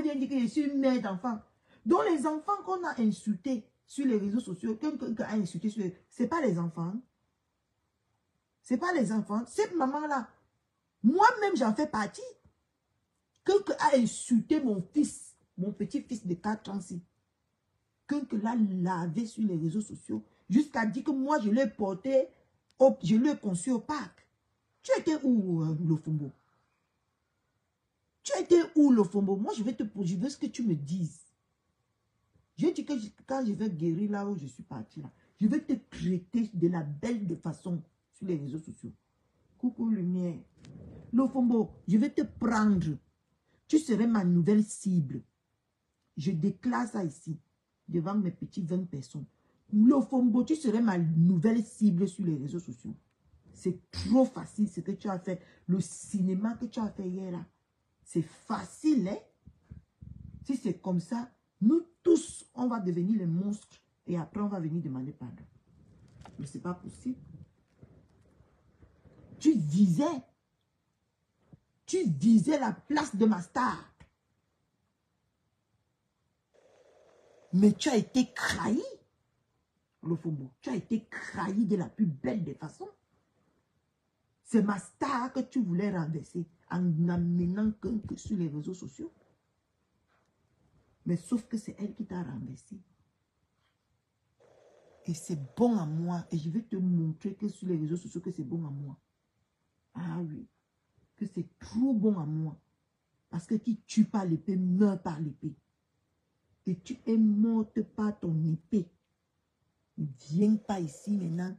vient dire que je suis une mère d'enfants. Donc les enfants qu'on a insultés sur les réseaux sociaux, quelqu'un a insulté sur les... Ce n'est pas les enfants. Ce n'est pas les enfants. Cette maman-là, moi-même j'en fais partie. Quelqu'un a insulté mon fils, mon petit-fils de 4 ans. Quelqu'un l'a lavé sur les réseaux sociaux jusqu'à dire que moi je l'ai porté, je l'ai conçu au parc. Tu étais où, le Fombo? Tu étais où, le Fombo? Moi je veux ce que tu me dises. Je dis que quand je vais guérir là où je suis parti, là, je vais te traiter de la belle de façon sur les réseaux sociaux. Coucou lumière. Le Fombo, je vais te prendre. Tu serais ma nouvelle cible. Je déclare ça ici, devant mes petits 20 personnes. Le Fombo, tu serais ma nouvelle cible sur les réseaux sociaux. C'est trop facile ce que tu as fait. Le cinéma que tu as fait hier là, c'est facile, hein? Si c'est comme ça, nous tous, on va devenir les monstres et après on va venir demander pardon. Mais c'est pas possible. Tu visais la place de ma star. Mais tu as été trahi, le Fombo. Tu as été trahi de la plus belle des façons. C'est ma star que tu voulais renverser en amenant que sur les réseaux sociaux. Mais sauf que c'est elle qui t'a renversé. Et c'est bon à moi. Et je vais te montrer que sur les réseaux sociaux que c'est bon à moi. Ah oui. Que c'est trop bon à moi. Parce que qui tue par l'épée meurt par l'épée. Et tu es morte par ton épée. Ne viens pas ici maintenant.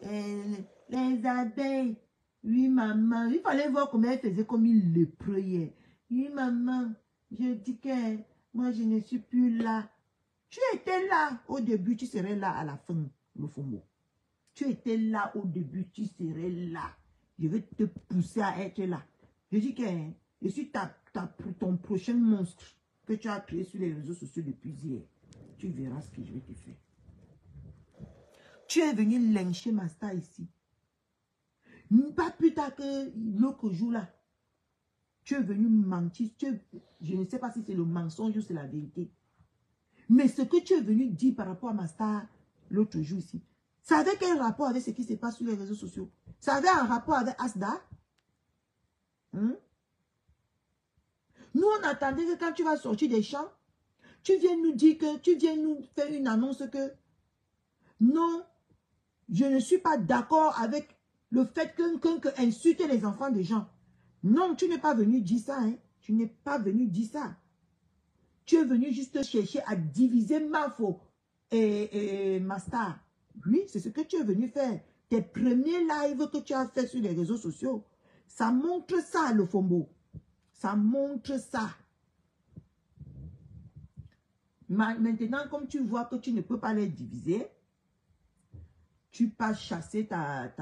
Les abeilles. Oui, maman. Il fallait voir comment elle faisait comme il le priait. Oui, maman. Je dis que moi, je ne suis plus là. Tu étais là au début, tu serais là à la fin, le Fombo. Tu étais là au début, tu serais là. Je vais te pousser à être là. Je dis que je suis ton prochain monstre que tu as créé sur les réseaux sociaux depuis hier. Tu verras ce que je vais te faire. Tu es venu lyncher ma star ici. Pas plus tard que l'autre jour là. Tu es venu mentir. Je ne sais pas si c'est le mensonge ou c'est la vérité. Mais ce que tu es venu dire par rapport à ma star l'autre jour ici, ça avait quel rapport avec ce qui se passe sur les réseaux sociaux? Ça avait un rapport avec Asda? Nous, on attendait que quand tu vas sortir des champs, tu viens nous dire que, tu viens nous faire une annonce que non, je ne suis pas d'accord avec le fait que insulte les enfants des gens. Non, tu n'es pas venu dire ça, hein. Tu n'es pas venu dire ça. Tu es venu juste chercher à diviser Mafo et ma star. Oui, c'est ce que tu es venu faire. Tes premiers lives que tu as fait sur les réseaux sociaux, ça montre ça, le Fombo. Ça montre ça. Maintenant, comme tu vois que tu ne peux pas les diviser, tu passes chasser ta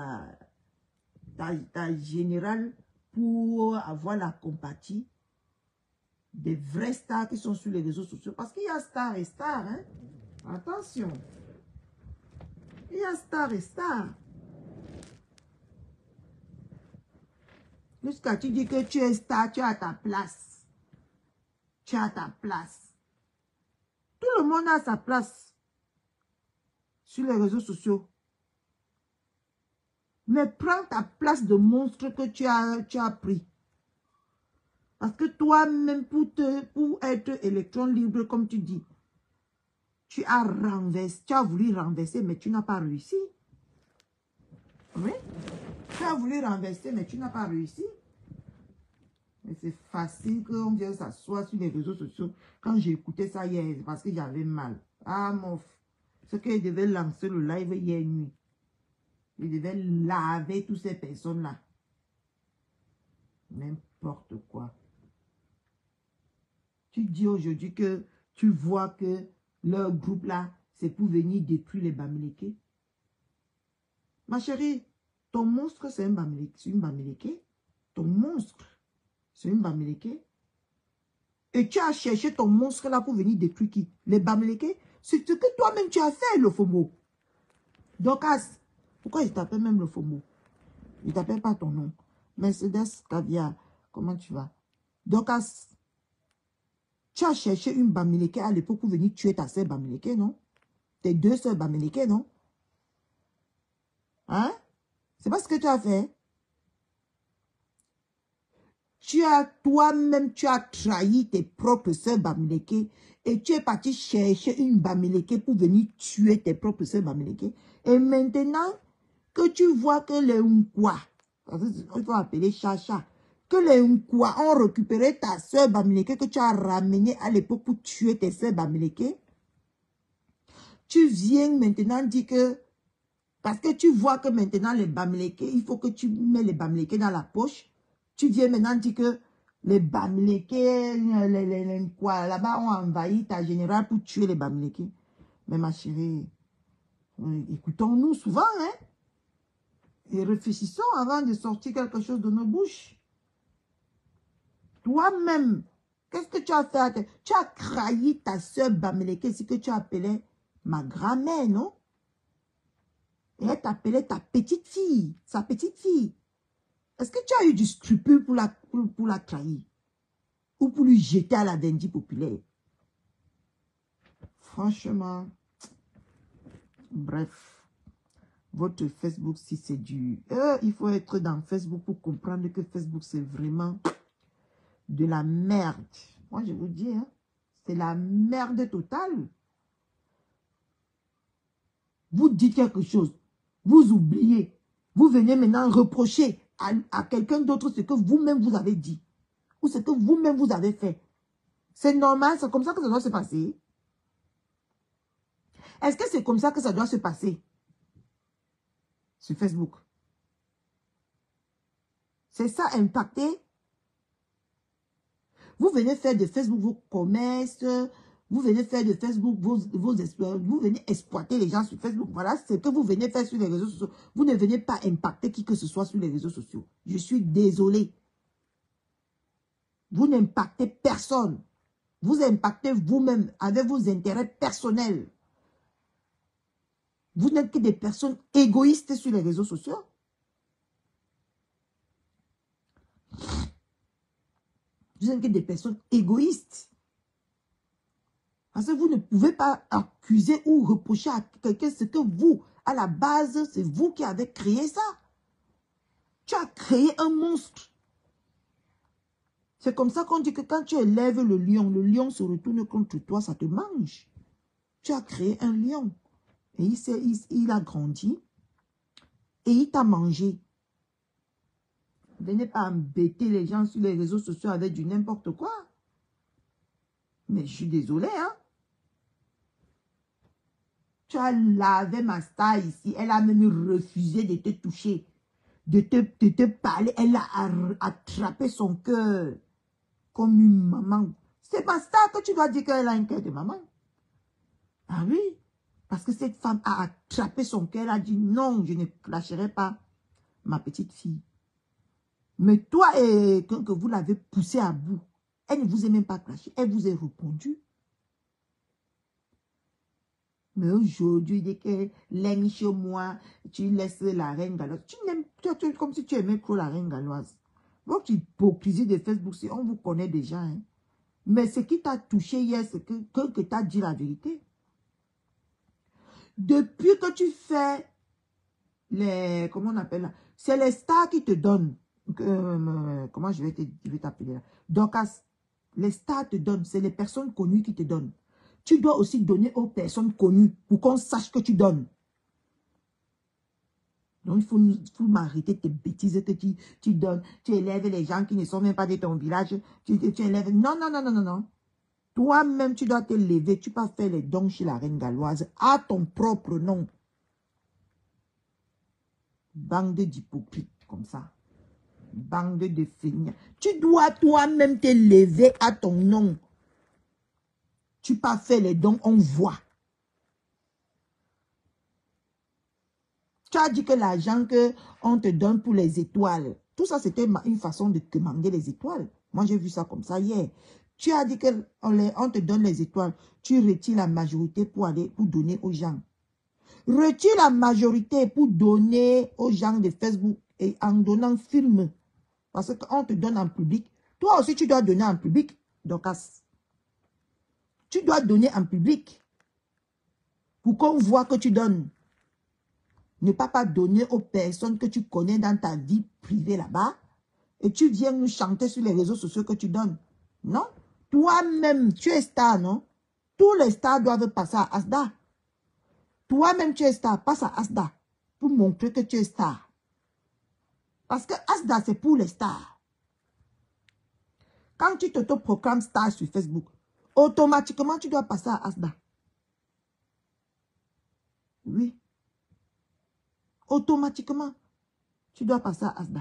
générale pour avoir la compatie des vrais stars qui sont sur les réseaux sociaux. Parce qu'il y a star et star, hein. Attention. Il y a star et star. Jusqu'à tu dis que tu es star, tu as ta place. Tu as ta place. Tout le monde a sa place sur les réseaux sociaux. Mais prends ta place de monstre que tu as pris. Parce que toi-même, pour être électron libre, comme tu dis, tu as voulu renverser, mais tu n'as pas réussi. Oui. Tu as voulu renverser, mais tu n'as pas réussi. Mais c'est facile qu'on vienne s'asseoir sur les réseaux sociaux. Quand j'ai écouté ça hier, c'est parce que j'avais mal. Ah, mon frère. Ce qu'il devait lancer le live hier nuit. Il devait laver toutes ces personnes-là. N'importe quoi. Tu dis aujourd'hui que tu vois que leur groupe-là, c'est pour venir détruire les Bamileke. Ma chérie, ton monstre, c'est une Bamileke. Ton monstre, c'est une Bamileke. Et tu as cherché ton monstre-là pour venir détruire qui? Les Bamileke. C'est ce que toi-même tu as fait, le FOMO. Donc, pourquoi je t'appelle même le FOMO? Je ne t'appelle pas ton nom. Mercedes Caviar, comment tu vas? Donc, tu as cherché une Bamileke à l'époque pour venir tuer ta sœur Bamileke, non? Tes deux sœurs Bamileke, non? Hein? C'est pas ce que tu as fait. Toi-même, tu as trahi tes propres sœurs Bamileke et tu es parti chercher une Bamileke pour venir tuer tes propres sœurs Bamileke. Et maintenant que tu vois que les Nkwa, il faut appeler Chacha, que les Nkwa ont récupéré ta sœur Bamileke que tu as ramenée à l'époque pour tuer tes sœurs Bamileke, tu viens maintenant dire que, parce que tu vois que maintenant les Bamileke, il faut que tu mets les Bamileke dans la poche, tu viens maintenant dire que les Bamileke, les Nkwa, là-bas ont envahi ta générale pour tuer les Bamileke. Mais ma chérie, écoutons-nous souvent, hein? Et réfléchissons avant de sortir quelque chose de nos bouches. Toi-même, qu'est-ce que tu as fait? Tu as trahi ta soeur Bamileke, ce que tu appelais ma grand-mère, non? Et elle t'appelait ta petite fille, sa petite fille. Est-ce que tu as eu du scrupule pour la trahir? Ou pour lui jeter à la dindie populaire? Franchement, bref. Votre Facebook, si c'est du... il faut être dans Facebook pour comprendre que Facebook, c'est vraiment de la merde. Moi, je vous dis, hein, c'est la merde totale. Vous dites quelque chose, vous oubliez. Vous venez maintenant reprocher à quelqu'un d'autre ce que vous-même vous avez dit. Ou ce que vous-même vous avez fait. C'est normal, c'est comme ça que ça doit se passer. Est-ce que c'est comme ça que ça doit se passer? Sur Facebook. C'est ça, impacter. Vous venez faire de Facebook vos commerces, vous venez faire de Facebook vos exploits, vous venez exploiter les gens sur Facebook. Voilà ce que vous venez faire sur les réseaux sociaux. Vous ne venez pas impacter qui que ce soit sur les réseaux sociaux. Je suis désolé. Vous n'impactez personne. Vous impactez vous-même avec vos intérêts personnels. Vous n'êtes que des personnes égoïstes sur les réseaux sociaux. Vous n'êtes que des personnes égoïstes. Parce que vous ne pouvez pas accuser ou reprocher à quelqu'un ce que vous, à la base, c'est vous qui avez créé ça. Tu as créé un monstre. C'est comme ça qu'on dit que quand tu élèves le lion se retourne contre toi, ça te mange. Tu as créé un lion. Et il a grandi. Et il t'a mangé. Venez pas embêter les gens sur les réseaux sociaux avec du n'importe quoi. Mais je suis désolée, hein. Tu as lavé ma star ici. Elle a même refusé de te toucher. De te parler. Elle a attrapé son cœur. Comme une maman. C'est ma star que tu dois dire qu'elle a un cœur de maman. Ah oui. Parce que cette femme a attrapé son cœur. Elle a dit non, je ne lâcherai pas ma petite fille. Mais toi, que vous l'avez poussée à bout, elle ne vous a même pas clashé. Elle vous a répondu. Mais aujourd'hui, dès que l'aime chez moi, tu laisses la reine galloise. Tu n'aimes comme si tu aimais trop la reine galloise. Votre hypocrisie de Facebook, on vous connaît déjà. Hein. Mais ce qui t'a touché hier, c'est que tu as dit la vérité. Depuis que tu fais les... Comment on appelle là? C'est les stars qui te donnent. Comment je vais t'appeler là? Donc, les stars te donnent. C'est les personnes connues qui te donnent. Tu dois aussi donner aux personnes connues pour qu'on sache que tu donnes. Donc, il faut m'arrêter tes bêtises que tu donnes. Tu élèves les gens qui ne sont même pas de ton village. Tu élèves... Non, non, non, non, non, non. Toi-même, tu dois te lever. Tu peux faire les dons chez la reine galloise à ton propre nom. Bande d'hypocrites comme ça. Bande de feignants. Tu dois toi-même te lever à ton nom. Tu peux faire les dons, on voit. Tu as dit que l'argent qu'on te donne pour les étoiles, tout ça c'était une façon de commander les étoiles. Moi j'ai vu ça comme ça hier. Tu as dit qu'on te donne les étoiles, tu retires la majorité pour donner aux gens. Retire la majorité pour donner aux gens de Facebook et en donnant film. Parce qu'on te donne en public. Toi aussi tu dois donner en public, Dorcas. Tu dois donner en public pour qu'on voit que tu donnes. Ne pas donner aux personnes que tu connais dans ta vie privée là-bas. Et tu viens nous chanter sur les réseaux sociaux que tu donnes. Non? Toi-même, tu es star, non? Tous les stars doivent passer à Asda. Toi-même, tu es star. Passe à Asda. Pour montrer que tu es star. Parce que Asda, c'est pour les stars. Quand tu t'auto-proclames star sur Facebook, automatiquement, tu dois passer à Asda. Oui. Automatiquement, tu dois passer à Asda.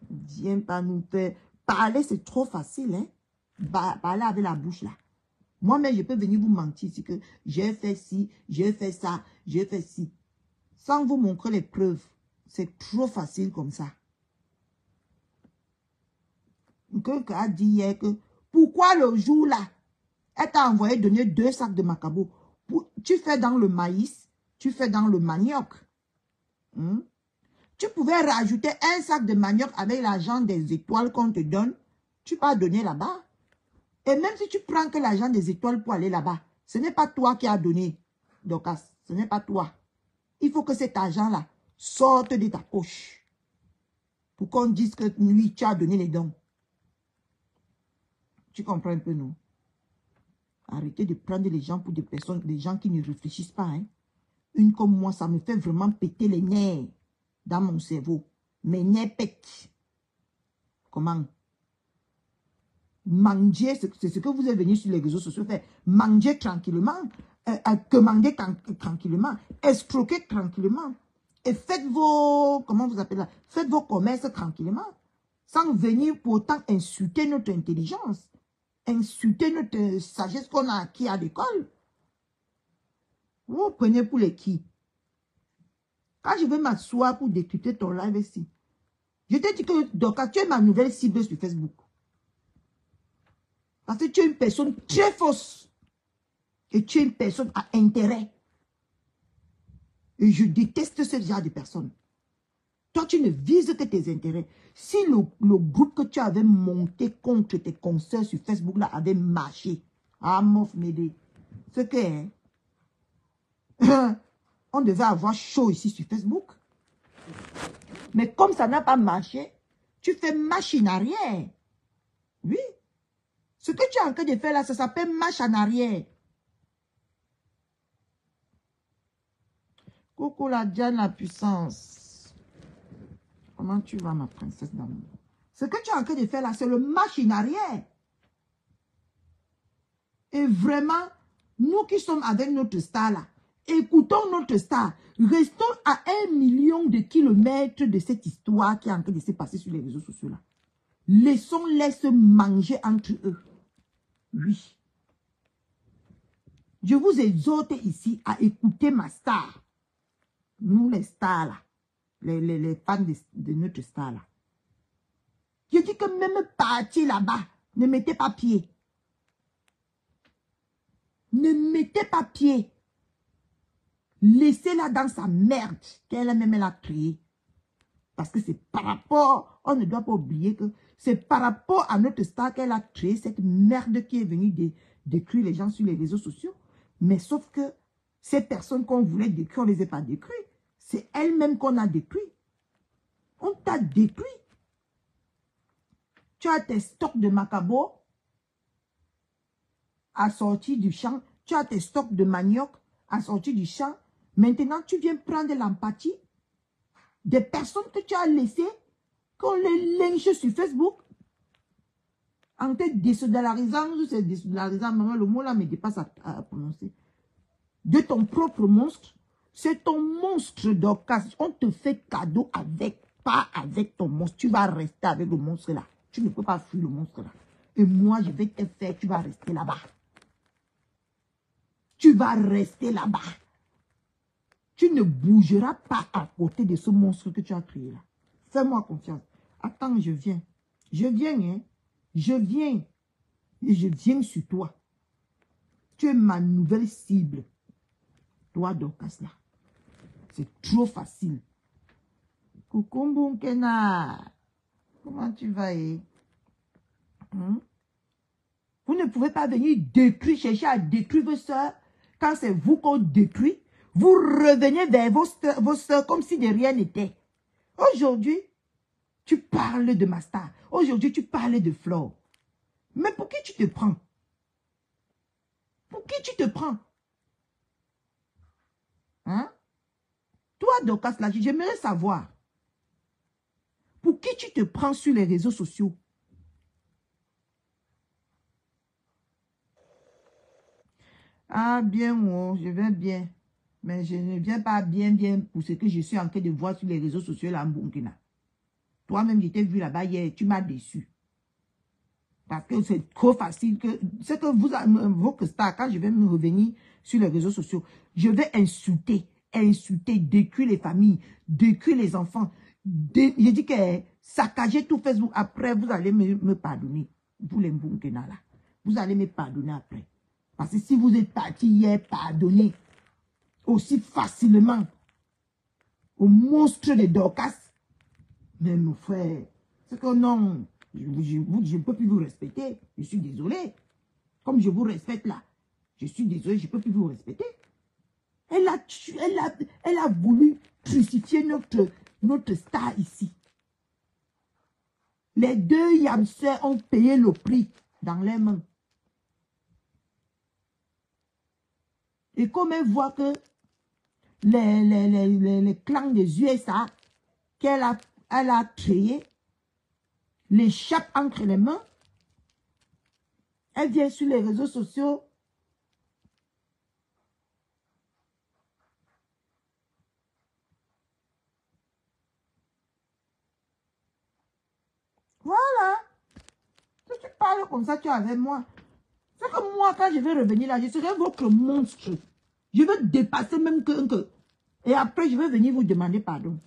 Viens pas nous faire... Parler, c'est trop facile, hein? Parler avec la bouche, là. Moi-même, je peux venir vous mentir, c'est que j'ai fait ci, j'ai fait ça, j'ai fait ci. Sans vous montrer les preuves. C'est trop facile comme ça. Quelqu'un a dit hier que... Pourquoi le jour-là, elle t'a envoyé donner 2 sacs de macabo? Tu fais dans le maïs, tu fais dans le manioc. Tu pouvais rajouter 1 sac de manioc avec l'argent des étoiles qu'on te donne. Tu peux donner là-bas. Et même si tu prends que l'argent des étoiles pour aller là-bas, ce n'est pas toi qui as donné. Donc, ce n'est pas toi. Il faut que cet argent-là sorte de ta poche. Pour qu'on dise que lui, tu as donné les dons. Tu comprends un peu, non? Arrêtez de prendre les gens pour des personnes, des gens qui ne réfléchissent pas. Hein? Une comme moi, ça me fait vraiment péter les nerfs dans mon cerveau. Mes nerfs pètent. Comment? Manger, c'est ce que vous êtes venu sur les réseaux sociaux faire. Manger tranquillement, commander tranquillement, escroquer tranquillement. Et faites vos, comment vous appelez là? Faites vos commerces tranquillement. Sans venir pour autant insulter notre intelligence. Insulter notre sagesse qu'on a acquis à l'école. Vous prenez pour les qui? Quand je vais m'asseoir pour décrypter ton live ici, je te dis que donc, tu es ma nouvelle cible sur Facebook. Parce que tu es une personne très fausse. Et tu es une personne à intérêt. Et je déteste ce genre de personnes. Toi, tu ne vises que tes intérêts. Si le groupe que tu avais monté contre tes consoeurs sur Facebook là avait marché, ah, mof m'aider. Ce que on devait avoir chaud ici sur Facebook. Mais comme ça n'a pas marché, tu fais machine arrière. Oui. Ce que tu es en train de faire là, ça s'appelle marche en arrière. Coucou la Diane, la puissance. Comment tu vas, ma princesse d'amour? Ce que tu es en train de faire là, c'est le marche en arrière. Et vraiment, nous qui sommes avec notre star là, écoutons notre star. Restons à 1 million de kilomètres de cette histoire qui est en train de se passer sur les réseaux sociaux là. Laissons-les se manger entre eux. Oui. Je vous exhorte ici à écouter ma star. Nous les stars là. Les fans de notre star là. Je dis que même partir là-bas, ne mettez pas pied. Ne mettez pas pied. Laissez-la dans sa merde qu'elle-même elle a créée. Parce que c'est par rapport, on ne doit pas oublier que c'est par rapport à notre star qu'elle a créé cette merde qui est venue détruire les gens sur les réseaux sociaux. Mais sauf que ces personnes qu'on voulait détruire, on ne les a pas détruites. C'est elle-même qu'on a détruit. On t'a détruit. Tu as tes stocks de macabo assortis du champ. Tu as tes stocks de manioc assortis du champ. Maintenant, tu viens prendre l'empathie des personnes que tu as laissées, qu'on les lynche sur Facebook, en te désolidarisant, c'est désolidarisant, maman, le mot là me dépasse à prononcer, de ton propre monstre. C'est ton monstre d'Orcas. On te fait cadeau avec, pas avec ton monstre. Tu vas rester avec le monstre là. Tu ne peux pas fuir le monstre là. Et moi, je vais te faire, tu vas rester là-bas. Tu vas rester là-bas. Tu ne bougeras pas à côté de ce monstre que tu as créé là. Fais-moi confiance. Attends, je viens. Je viens, hein. Je viens. Et je viens sur toi. Tu es ma nouvelle cible. Toi, Dorcas là. C'est trop facile. Coucou, Bonkena. Comment tu vas, eh? Vous ne pouvez pas venir détruire, chercher à détruire vos soeurs. Quand c'est vous qu'on détruit, vous revenez vers vos soeurs comme si de rien n'était. Aujourd'hui, tu parles de ma star. Aujourd'hui, tu parles de Flore. Mais pour qui tu te prends? Pour qui tu te prends? Hein? Toi, Dorcas, là, j'aimerais savoir. Pour qui tu te prends sur les réseaux sociaux? Ah, bien, oh, je vais bien. Mais je ne viens pas bien pour ce que je suis en train de voir sur les réseaux sociaux là en Burkina. Toi-même, je t'ai vu là-bas hier, tu m'as déçu. Parce que c'est trop facile que... C'est que vous, vos stars, quand je vais me revenir sur les réseaux sociaux, je vais insulter, détruire les familles, détruire les enfants. Je dis que saccager tout Facebook. Après, vous allez me pardonner. Vous les Burkina là. Vous allez me pardonner après. Parce que si vous êtes parti hier, pardonner aussi facilement au monstre de Dorcas, mais mon frère, c'est que non, je ne peux plus vous respecter. Je suis désolé. Comme je vous respecte là, je suis désolé, je ne peux plus vous respecter. Elle a voulu crucifier notre star ici. Les deux Yamsers ont payé le prix dans les mains. Et comme elle voit que les clans des USA qu'elle a créés l'échappent entre les mains, elle vient sur les réseaux sociaux. Voilà. Si tu parles comme ça, tu es avec moi. C'est que moi, quand je vais revenir là, je serai votre monstre. Je vais dépasser même que... Et après, je vais venir vous demander pardon.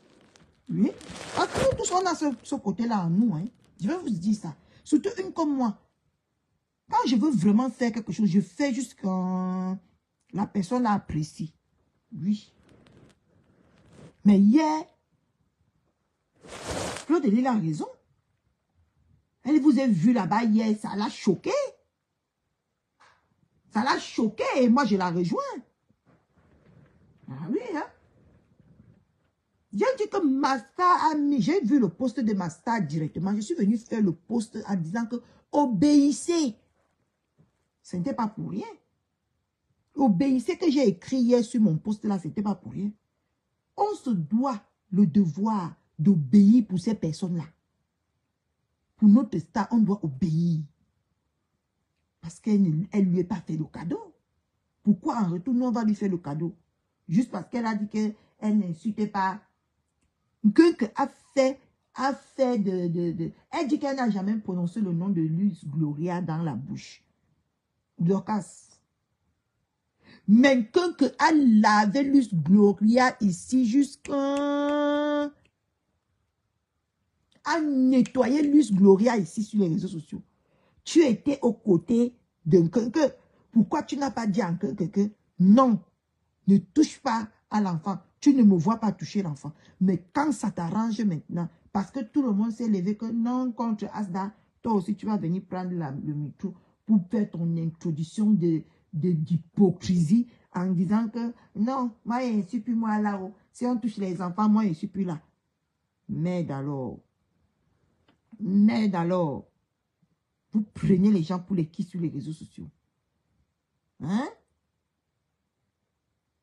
Oui. Parce que nous tous, on a ce côté-là en nous. Hein. Je vais vous dire ça. Surtout une comme moi. Quand je veux vraiment faire quelque chose, je fais juste quand la personne l'apprécie. Oui. Mais hier, Claude Lille a raison. Elle vous a vu là-bas hier, ça l'a choqué. Ça l'a choqué et moi je la rejoins. Ah oui, hein. J'ai dit que Masta a mis, j'ai vu le post de Masta directement. Je suis venu faire le post en disant que obéissez. Ce n'était pas pour rien. Obéissez que j'ai écrit hier sur mon post là, ce n'était pas pour rien. On se doit le devoir d'obéir pour ces personnes-là. Pour notre star, on doit obéir. Parce qu'elle ne lui a pas fait le cadeau. Pourquoi en retour, nous, on va lui faire le cadeau? Juste parce qu'elle a dit qu'elle n'insultait pas. Quelqu'un a fait de... Elle dit qu'elle n'a jamais prononcé le nom de Luz Gloria dans la bouche. Dorcas. Mais quelqu'un a lavé Luz Gloria ici jusqu'à... A nettoyé Luz Gloria ici sur les réseaux sociaux. Tu étais aux côtés de quelqu'un. Pourquoi tu n'as pas dit à quelqu'un, non, ne touche pas à l'enfant. Tu ne me vois pas toucher l'enfant. Mais quand ça t'arrange maintenant, parce que tout le monde s'est levé que non contre Asda, toi aussi tu vas venir prendre le micro pour faire ton introduction d'hypocrisie en disant que non, moi je ne suis plus moi là-haut. Si on touche les enfants, moi je ne suis plus là. Merde alors. Merde alors. Vous prenez les gens pour les qui sur les réseaux sociaux. Hein?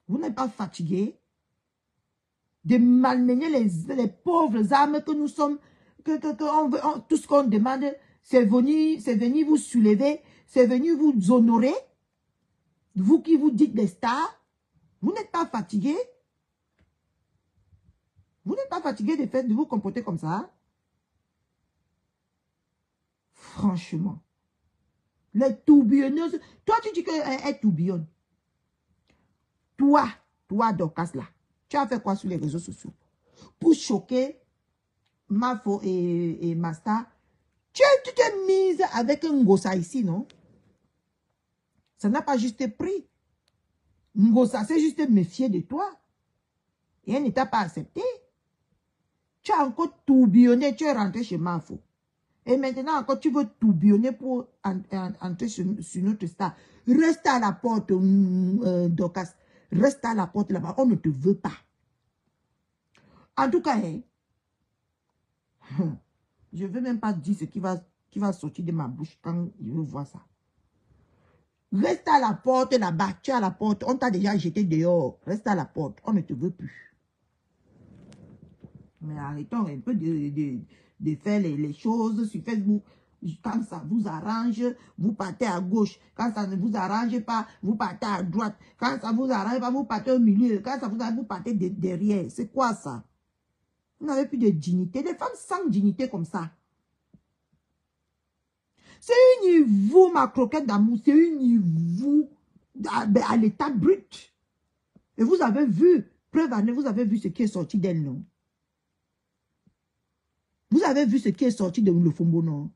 Vous n'êtes pas fatigué de malmener les pauvres âmes que nous sommes, tout ce qu'on demande, c'est venir vous soulever, c'est venir vous honorer. Vous qui vous dites des stars, vous n'êtes pas fatigué. Vous n'êtes pas fatigué de vous comporter comme ça. Franchement. Les tourbillonneuses. Toi, tu dis qu'elle tourbillonne. Toi, Dorcas, là, tu as fait quoi sur les réseaux sociaux? Pour choquer Mafo et Masta, tu t'es mise avec un Ngosa ici, non? Ça n'a pas juste pris. Ngosa s'est juste méfié de toi. Et elle ne t'a pas accepté. Tu as encore tourbillonné, tu es rentré chez Mafo. Et maintenant encore, tu veux tourbillonner pour entrer sur notre star. Reste à la porte, Dorcas. Reste à la porte là-bas. On ne te veut pas. En tout cas, je ne veux même pas dire ce qui va sortir de ma bouche quand je vois ça. Reste à la porte là-bas. Tu es à la porte. On t'a déjà jeté dehors. Reste à la porte. On ne te veut plus. Mais arrêtons un peu de faire les choses sur Facebook. Quand ça vous arrange, vous partez à gauche. Quand ça ne vous arrange pas, vous partez à droite. Quand ça vous arrange pas, vous partez au milieu. Quand ça vous arrange, vous partez derrière. C'est quoi ça? Vous n'avez plus de dignité. Les femmes sans dignité comme ça. C'est une niveau, ma croquette d'amour. C'est une niveau à l'état brut. Et vous avez vu, preuve année, vous avez vu ce qui est sorti d'elle, non? Vous avez vu ce qui est sorti de Lofombo, non?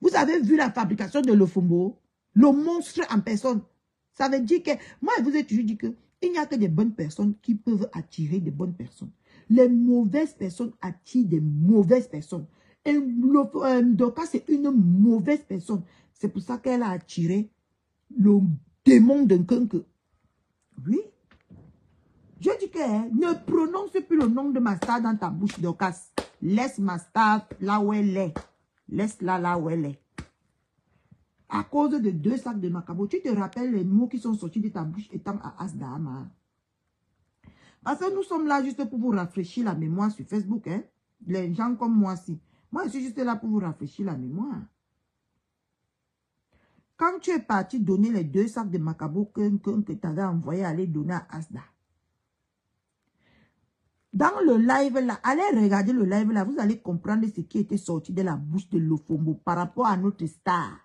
Vous avez vu la fabrication de Lofombo? Le monstre en personne. Ça veut dire que, moi, je vous ai toujours dit que il n'y a que des bonnes personnes qui peuvent attirer des bonnes personnes. Les mauvaises personnes attirent des mauvaises personnes. Et Dorcas, c'est une mauvaise personne. C'est pour ça qu'elle a attiré le démon d'un quinque. Oui. Je dis que ne prononce plus le nom de ma star dans ta bouche, Dorcas. Laisse ma star là où elle est. Laisse-la là où elle est. À cause de 2 sacs de macabo, tu te rappelles les mots qui sont sortis de ta bouche étant à Asdama. Parce que nous sommes là juste pour vous rafraîchir la mémoire sur Facebook. Hein? Les gens comme moi aussi. Moi, je suis juste là pour vous rafraîchir la mémoire. Quand tu es parti donner les 2 sacs de macabo que tu avais envoyé aller donner à Asda. Dans le live là, allez regarder le live là, vous allez comprendre ce qui était sorti de la bouche de Lofombo par rapport à notre star.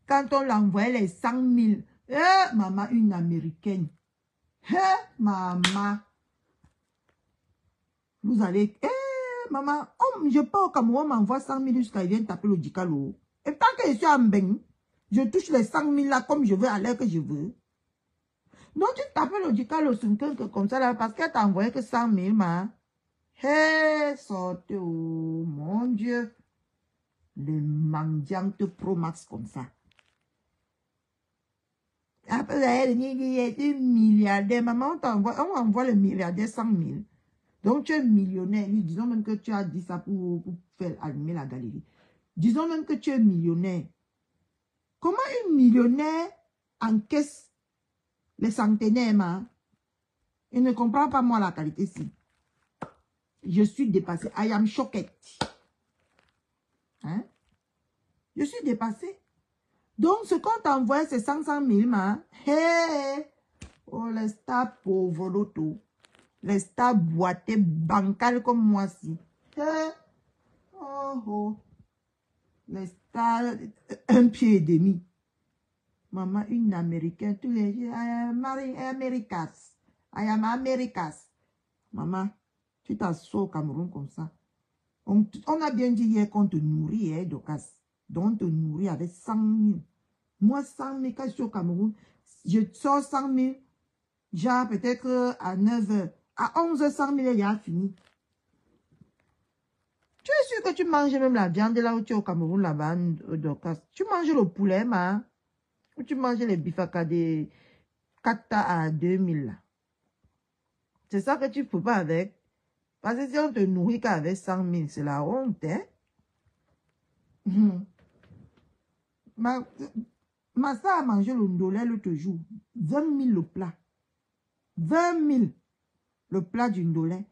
Quand on l'envoyait les 100 000, maman, une américaine. Maman. Vous allez, maman, je pars au Cameroun, on m'envoie 100 000 jusqu'à il vient taper le Dikalo. Et tant que je suis en Beng, je touche les 100 000 là comme je veux, à l'heure que je veux. Donc tu tapes le Dikalo sur quelqu'un comme ça là, parce qu'elle t'a envoyé que 100 000, ma. Sortez, oh mon Dieu. Les mendiantes Pro Max comme ça. Après, elle est milliardaire. Maman, on envoie le milliardaire 100 000. Donc, tu es millionnaire. Disons même que tu as dit ça pour faire allumer la galerie. Disons même que tu es millionnaire. Comment une millionnaire encaisse les centenaires, ma? Il ne comprend pas, moi, la qualité ici. Je suis dépassée. I am shocked. Hein? Je suis dépassée. Donc, ce qu'on t'a envoyé, c'est 500 000, ma. Hey! Oh, les stars pauvres, l'auto. Les stars boitées, bancales comme moi, si. Hey! Oh, oh. Les stars, 1 pied et demi. Maman, une américaine, tous les jours, I am Americas. I am Americas. Maman, tu t'assois au Cameroun comme ça. On a bien dit hier qu'on te nourrit, hein, Dorcas. Donc, on te nourrit avec 100 000. Moi, 100 000, quand je suis au Cameroun, je sors 100 000, genre peut-être à 9 h. À 11 h, 100 000, il y a fini. Tu es sûr que tu manges même la viande là où tu es au Cameroun, là-bas, Dorcas? Tu manges le poulet, ma? Ou tu manges les bifaka de 4 à 2000, là? C'est ça que tu ne peux pas avec. Parce que si on te nourrit qu'avec 100 000, c'est la honte, hein? Ma soeur a mangé le ndolé l'autre jour. 20 000 le plat. 20 000 le plat du ndolé.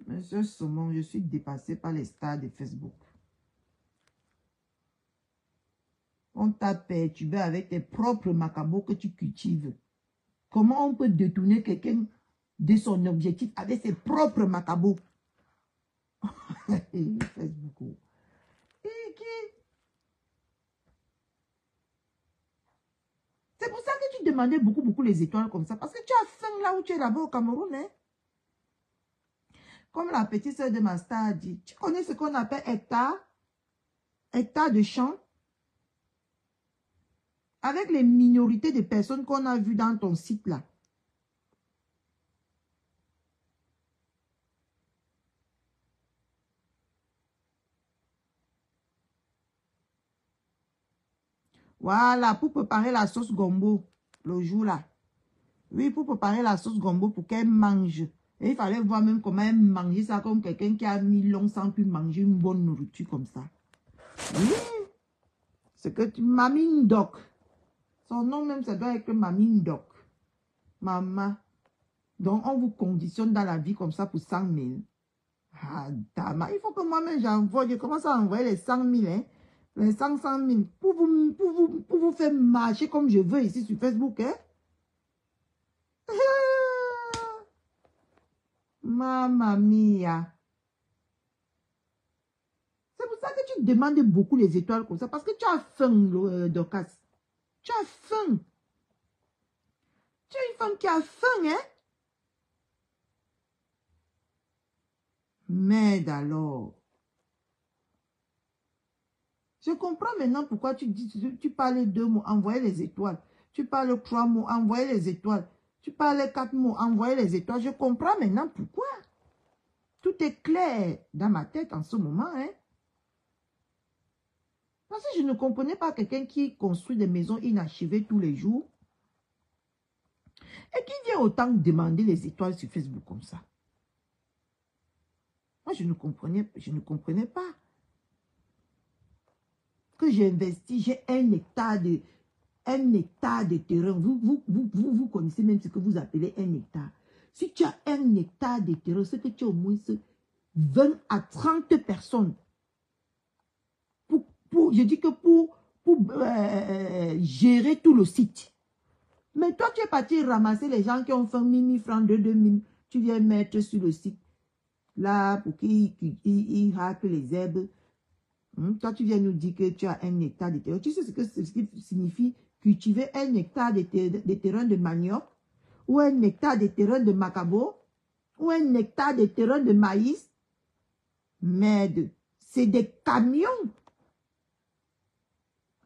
Monsieur Saumon, je suis dépassé par les stars de Facebook. On t'a perturbé avec tes propres macabos que tu cultives. Comment on peut détourner quelqu'un de son objectif avec ses propres macabos? Facebook. C'est pour ça que tu demandais beaucoup les étoiles comme ça. Parce que tu as faim là où tu es là-bas au Cameroun. Hein? Comme la petite soeur de ma star a dit. Tu connais ce qu'on appelle hectare? Hectare de champ? Avec les minorités de personnes qu'on a vues dans ton site là. Voilà, pour préparer la sauce gombo, le jour là. Oui, pour préparer la sauce gombo pour qu'elle mange. Et il fallait voir même comment elle mangeait ça comme quelqu'un qui a mis longtemps pu manger une bonne nourriture comme ça. Oui, c'est que Mamine Doc. Son nom même, ça doit être Mamine Doc. Maman. Donc, on vous conditionne dans la vie comme ça pour 100 000. Ah, dama. Il faut que moi-même j'envoie. Je commence à envoyer les 100 000, hein. Les 100 000. Pour vous faire marcher comme je veux ici sur Facebook, hein. Mamma mia. C'est pour ça que tu demandes beaucoup les étoiles comme ça. Parce que tu as faim, Dorcas. Tu as faim. Tu es une femme qui a faim, hein? Merde alors. Je comprends maintenant pourquoi tu dis, tu parles 2 mots, envoyer les étoiles. Tu parles 3 mots, envoyer les étoiles. Tu parles 4 mots, envoyer les étoiles. Je comprends maintenant pourquoi. Tout est clair dans ma tête en ce moment, hein? Parce que je ne comprenais pas quelqu'un qui construit des maisons inachevées tous les jours et qui vient autant demander les étoiles sur Facebook comme ça. Moi, je ne comprenais pas. Que j'ai investi, j'ai 1 hectare de terrain. Vous connaissez même ce que vous appelez 1 hectare. Si tu as 1 hectare de terrain, c'est que tu as au moins 20 à 30 personnes. Je dis que pour gérer tout le site. Mais toi, tu es parti ramasser les gens qui ont fait 1 000 francs, 2 000. Tu viens mettre sur le site. Là, pour qu'ils râpent les herbes. Toi, tu viens nous dire que tu as 1 hectare de terrain. Tu sais ce que signifie cultiver 1 hectare de terrain de manioc, ou 1 hectare de terrain de macabo, ou 1 hectare de terrain de maïs? Merde, c'est des camions.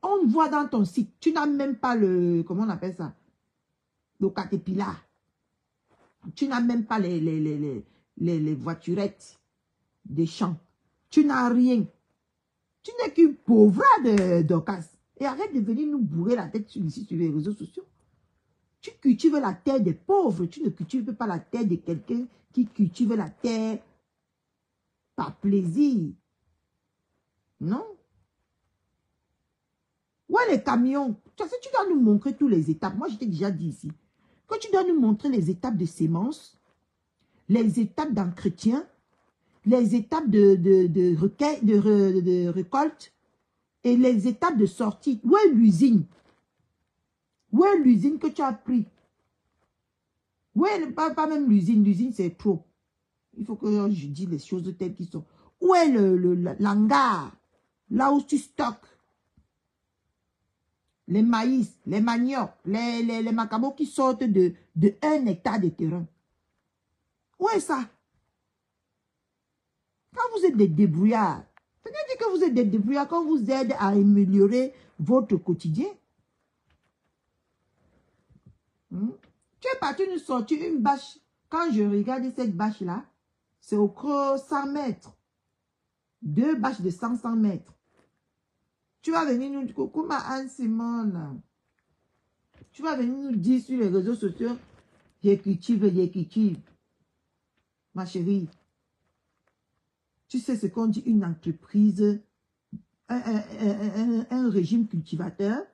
On voit dans ton site, tu n'as même pas le, comment on appelle ça? Le caterpillar. Tu n'as même pas les voiturettes des champs. Tu n'as rien. Tu n'es qu'une pauvrade d'Ocas. Et arrête de venir nous bourrer la tête ici sur les réseaux sociaux. Tu cultives la terre des pauvres. Tu ne cultives pas la terre de quelqu'un qui cultive la terre par plaisir. Non. Ouais, les camions. Tu dois nous montrer toutes les étapes. Moi, je t'ai déjà dit ici. Que tu dois nous montrer les étapes de sémence, les étapes d'entretien, les étapes de récolte et les étapes de sortie. Où est l'usine? Où est l'usine que tu as pris? Où est pas même l'usine? L'usine, c'est trop. Il faut que je dise les choses telles qu'elles sont. Où est l'hangar? Là où tu stockes les maïs, les maniocs, les macabos qui sortent de 1 hectare de terrain. Où est ça? Quand vous êtes des débrouillards, c'est-à-dire que vous êtes des débrouillards quand vous aide à améliorer votre quotidien. Tu es parti nous sortir une bâche. Quand je regarde cette bâche-là, c'est au creux 100 mètres. 2 bâches de 100 mètres. Tu vas venir nous dire, coucou ma Anne-Simone. Tu vas venir nous dire sur les réseaux sociaux, j'ai cultivé. Ma chérie. Tu sais ce qu'on dit, une entreprise, un régime cultivateur.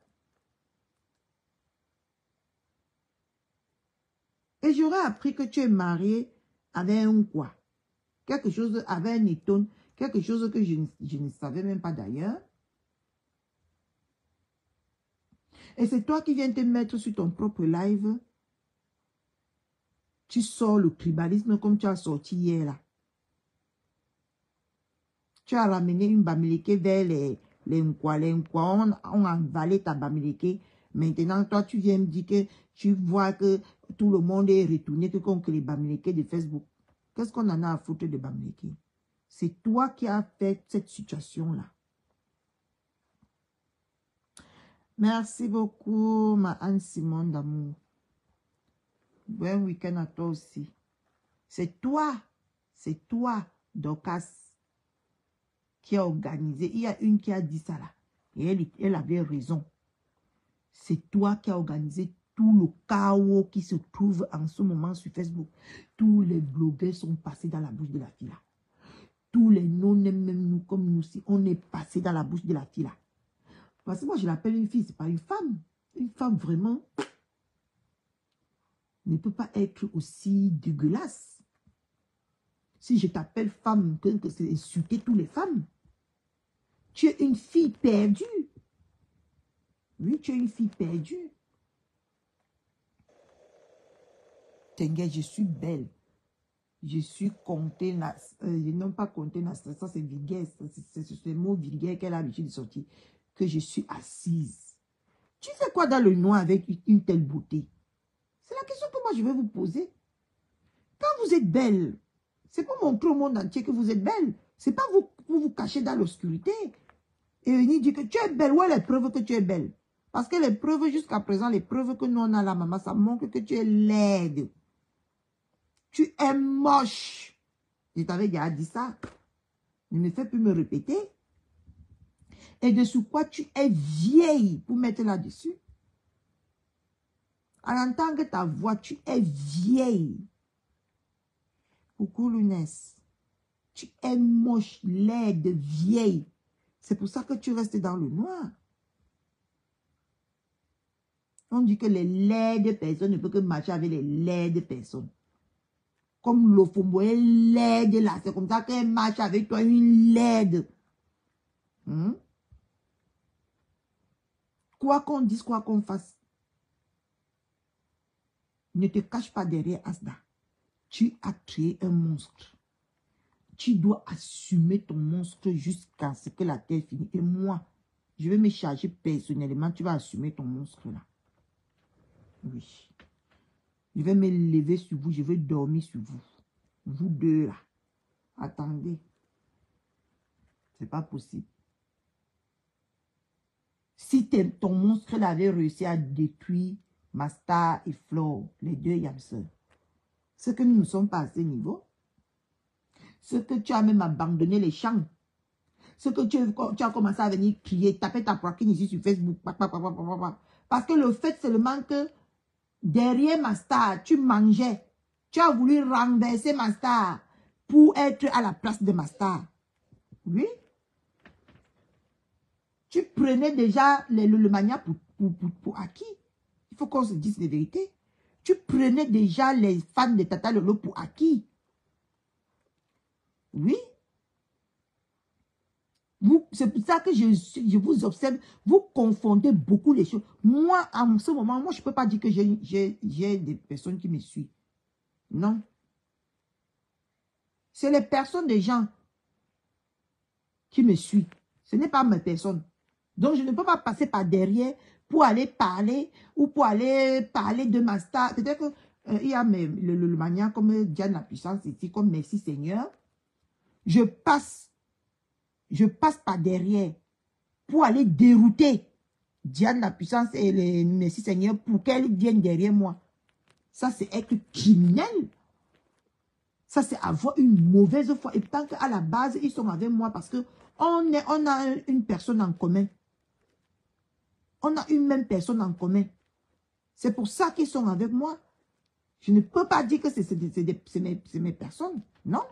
Et j'aurais appris que tu es marié avec un quoi? Quelque chose, avec un étonne, quelque chose que je ne savais même pas d'ailleurs. Et c'est toi qui viens te mettre sur ton propre live. Tu sors le tribalisme comme tu as sorti hier là. Tu as ramené une Bamileke vers les Nkwa. Les Nkwa ont avalé ta Bamileke. Maintenant, toi, tu viens me dire que tu vois que tout le monde est retourné que contre les Bamileke de Facebook. Qu'est-ce qu'on en a à foutre de Bamileke? C'est toi qui as fait cette situation-là. Merci beaucoup, ma Anne-Simone d'amour. Bon week-end à toi aussi. C'est toi, Dorcas, qui a organisé. Il y a une qui a dit ça là. Et elle avait raison. C'est toi qui as organisé tout le chaos qui se trouve en ce moment sur Facebook. Tous les blogueurs sont passés dans la bouche de la fille là. Tous les noms, même nous, comme nous aussi, on est passé dans la bouche de la fille là. Parce que moi, je l'appelle une fille, c'est pas une femme. Une femme vraiment ne peut pas être aussi dégueulasse. Si je t'appelle femme, que c'est insulter toutes les femmes. Tu es une fille perdue. Oui, tu es une fille perdue. T'inquiète, je suis belle. Je suis contenace. Non pas contenace, ça c'est vulgaire. C'est ce mot vulgaire qu'elle a l'habitude de sortir. Que je suis assise. Tu fais quoi dans le noir avec une telle beauté? C'est la question que moi je vais vous poser. Quand vous êtes belle, c'est pour montrer au monde entier que vous êtes belle. C'est pas vous pour vous cacher dans l'obscurité. Et venir dire que tu es belle. Où est les preuves que tu es belle? Parce que les preuves jusqu'à présent, les preuves que nous on a là, maman, ça montre que tu es laide. Tu es moche. Je t'avais déjà dit ça. Ne me fais plus me répéter. Et de sous quoi tu es vieille pour mettre là-dessus. En entendant ta voix, tu es vieille. Coucou Lounès. Tu es moche, laide, vieille. C'est pour ça que tu restes dans le noir. On dit que les laides personnes ne peuvent que marcher avec les laides personnes. Comme l'Ofombo est laide là. C'est comme ça qu'elle marche avec toi, une laide. Quoi qu'on dise, quoi qu'on fasse. Ne te cache pas derrière Asda. Tu as créé un monstre. Tu dois assumer ton monstre jusqu'à ce que la terre finisse. Et moi, je vais me charger personnellement. Tu vas assumer ton monstre là. Oui. Je vais me lever sur vous. Je vais dormir sur vous. Vous deux là. Attendez. C'est pas possible. Si ton monstre là avait réussi à détruire Masta et Flo, les deux Yamseurs, ce que nous ne sommes pas à ce niveau, ce que tu as même abandonné les champs, ce que tu as commencé à venir crier, taper ta poitrine ici sur Facebook, parce que le fait seulement que derrière Masta, tu mangeais, tu as voulu renverser Masta pour être à la place de Masta. Oui. Tu prenais déjà le mania pour acquis. Il faut qu'on se dise les vérités. Tu prenais déjà les fans de Tata Lolo pour acquis. Oui. C'est pour ça que je vous observe. Vous confondez beaucoup les choses. Moi, en ce moment, moi, je ne peux pas dire que j'ai des personnes qui me suivent. Non. C'est les personnes des gens qui me suivent. Ce n'est pas mes personnes. Donc, je ne peux pas passer par derrière pour aller parler ou pour aller parler de ma star. Peut-être qu'il y a le mania comme Diane la puissance ici, comme Merci Seigneur. Je passe par derrière pour aller dérouter Diane la puissance et le Merci Seigneur pour qu'elle vienne derrière moi. Ça, c'est être criminel. Ça, c'est avoir une mauvaise foi. Et tant qu'à la base, ils sont avec moi parce que on a une personne en commun. On a une même personne en commun. C'est pour ça qu'ils sont avec moi. Je ne peux pas dire que c'est mes personnes. Non.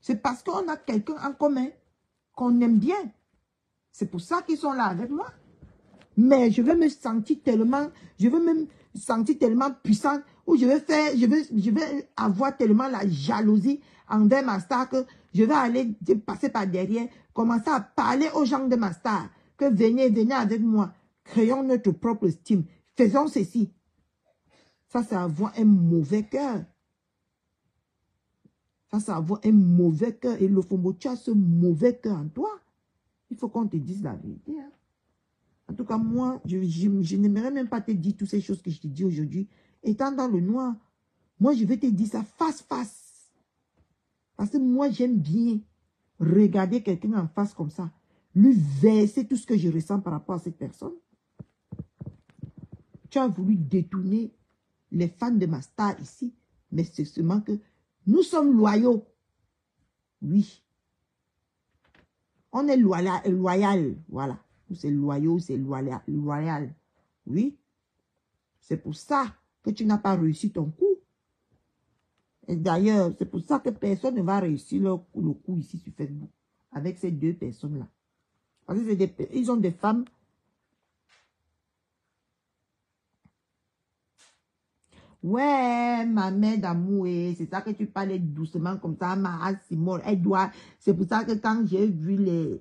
C'est parce qu'on a quelqu'un en commun qu'on aime bien. C'est pour ça qu'ils sont là avec moi. Mais je veux me sentir tellement, puissante, où je vais avoir tellement la jalousie envers ma star que je vais aller passer par derrière, commencer à parler aux gens de ma star, que venez avec moi, créons notre propre estime, faisons ceci. Ça, c'est avoir un mauvais cœur. Ça, c'est avoir un mauvais cœur. Et le Fombo, tu as ce mauvais cœur en toi. Il faut qu'on te dise la vérité. Hein. En tout cas, moi, je n'aimerais même pas te dire toutes ces choses que je te dis aujourd'hui. Étant dans le noir, moi, je vais te dire ça face. Parce que moi, j'aime bien regarder quelqu'un en face comme ça. Lui verser tout ce que je ressens par rapport à cette personne. Tu as voulu détourner les fans de ma star ici. Mais c'est seulement que nous sommes loyaux. Oui. On est loyal. Voilà. C'est loyaux, c'est loyal. Oui. C'est pour ça que tu n'as pas réussi ton coup. Et d'ailleurs, c'est pour ça que personne ne va réussir le coup ici sur Facebook. Avec ces deux personnes-là. Parce que ils ont des femmes. Ouais, ma mère d'amour, c'est ça que tu parlais doucement comme ça, ma Simone. Elle doit. C'est pour ça que quand j'ai vu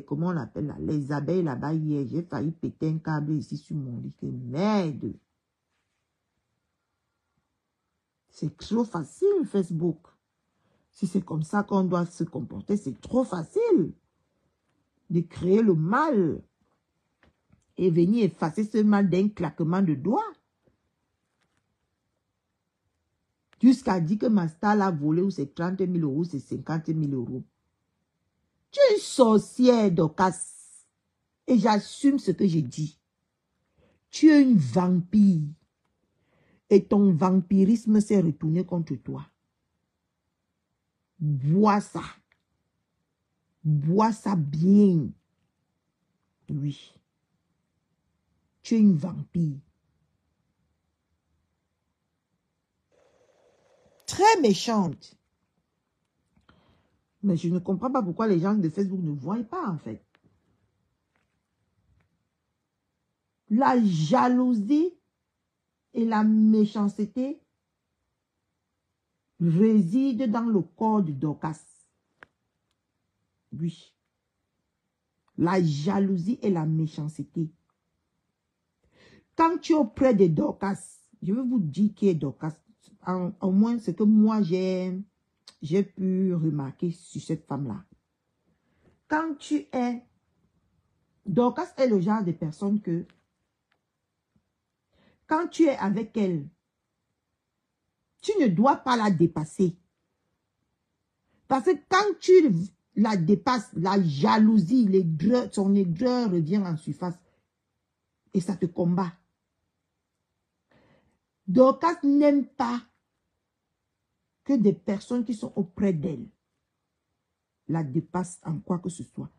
comment on l'appelle là, les abeilles là-bas hier, j'ai failli péter un câble ici sur mon lit. Que merde. C'est trop facile, Facebook. Si c'est comme ça qu'on doit se comporter, c'est trop facile de créer le mal et venir effacer ce mal d'un claquement de doigts. Jusqu'à dire que ma star l'a volé ou c'est 30 000 euros, c'est 50 000 euros. Tu es une sorcière, Dorcas. Et j'assume ce que j'ai dit. Tu es une vampire. Et ton vampirisme s'est retourné contre toi. Bois ça. Bois ça bien. Oui. Tu es une vampire. Très méchante. Mais je ne comprends pas pourquoi les gens de Facebook ne voient pas, en fait. La jalousie et la méchanceté résident dans le corps de Dorcas. Oui. La jalousie et la méchanceté. Quand tu es auprès de Dorcas, je vais vous dire qui est Dorcas. Au moins, ce que moi j'ai pu remarquer sur cette femme-là. Quand tu es... Dorcas est le genre de personne que... Quand tu es avec elle, tu ne dois pas la dépasser. Parce que quand tu la dépasses, la jalousie, son aigreur revient en surface. Et ça te combat. Dorcas n'aime pas que des personnes qui sont auprès d'elle la dépassent en quoi que ce soit.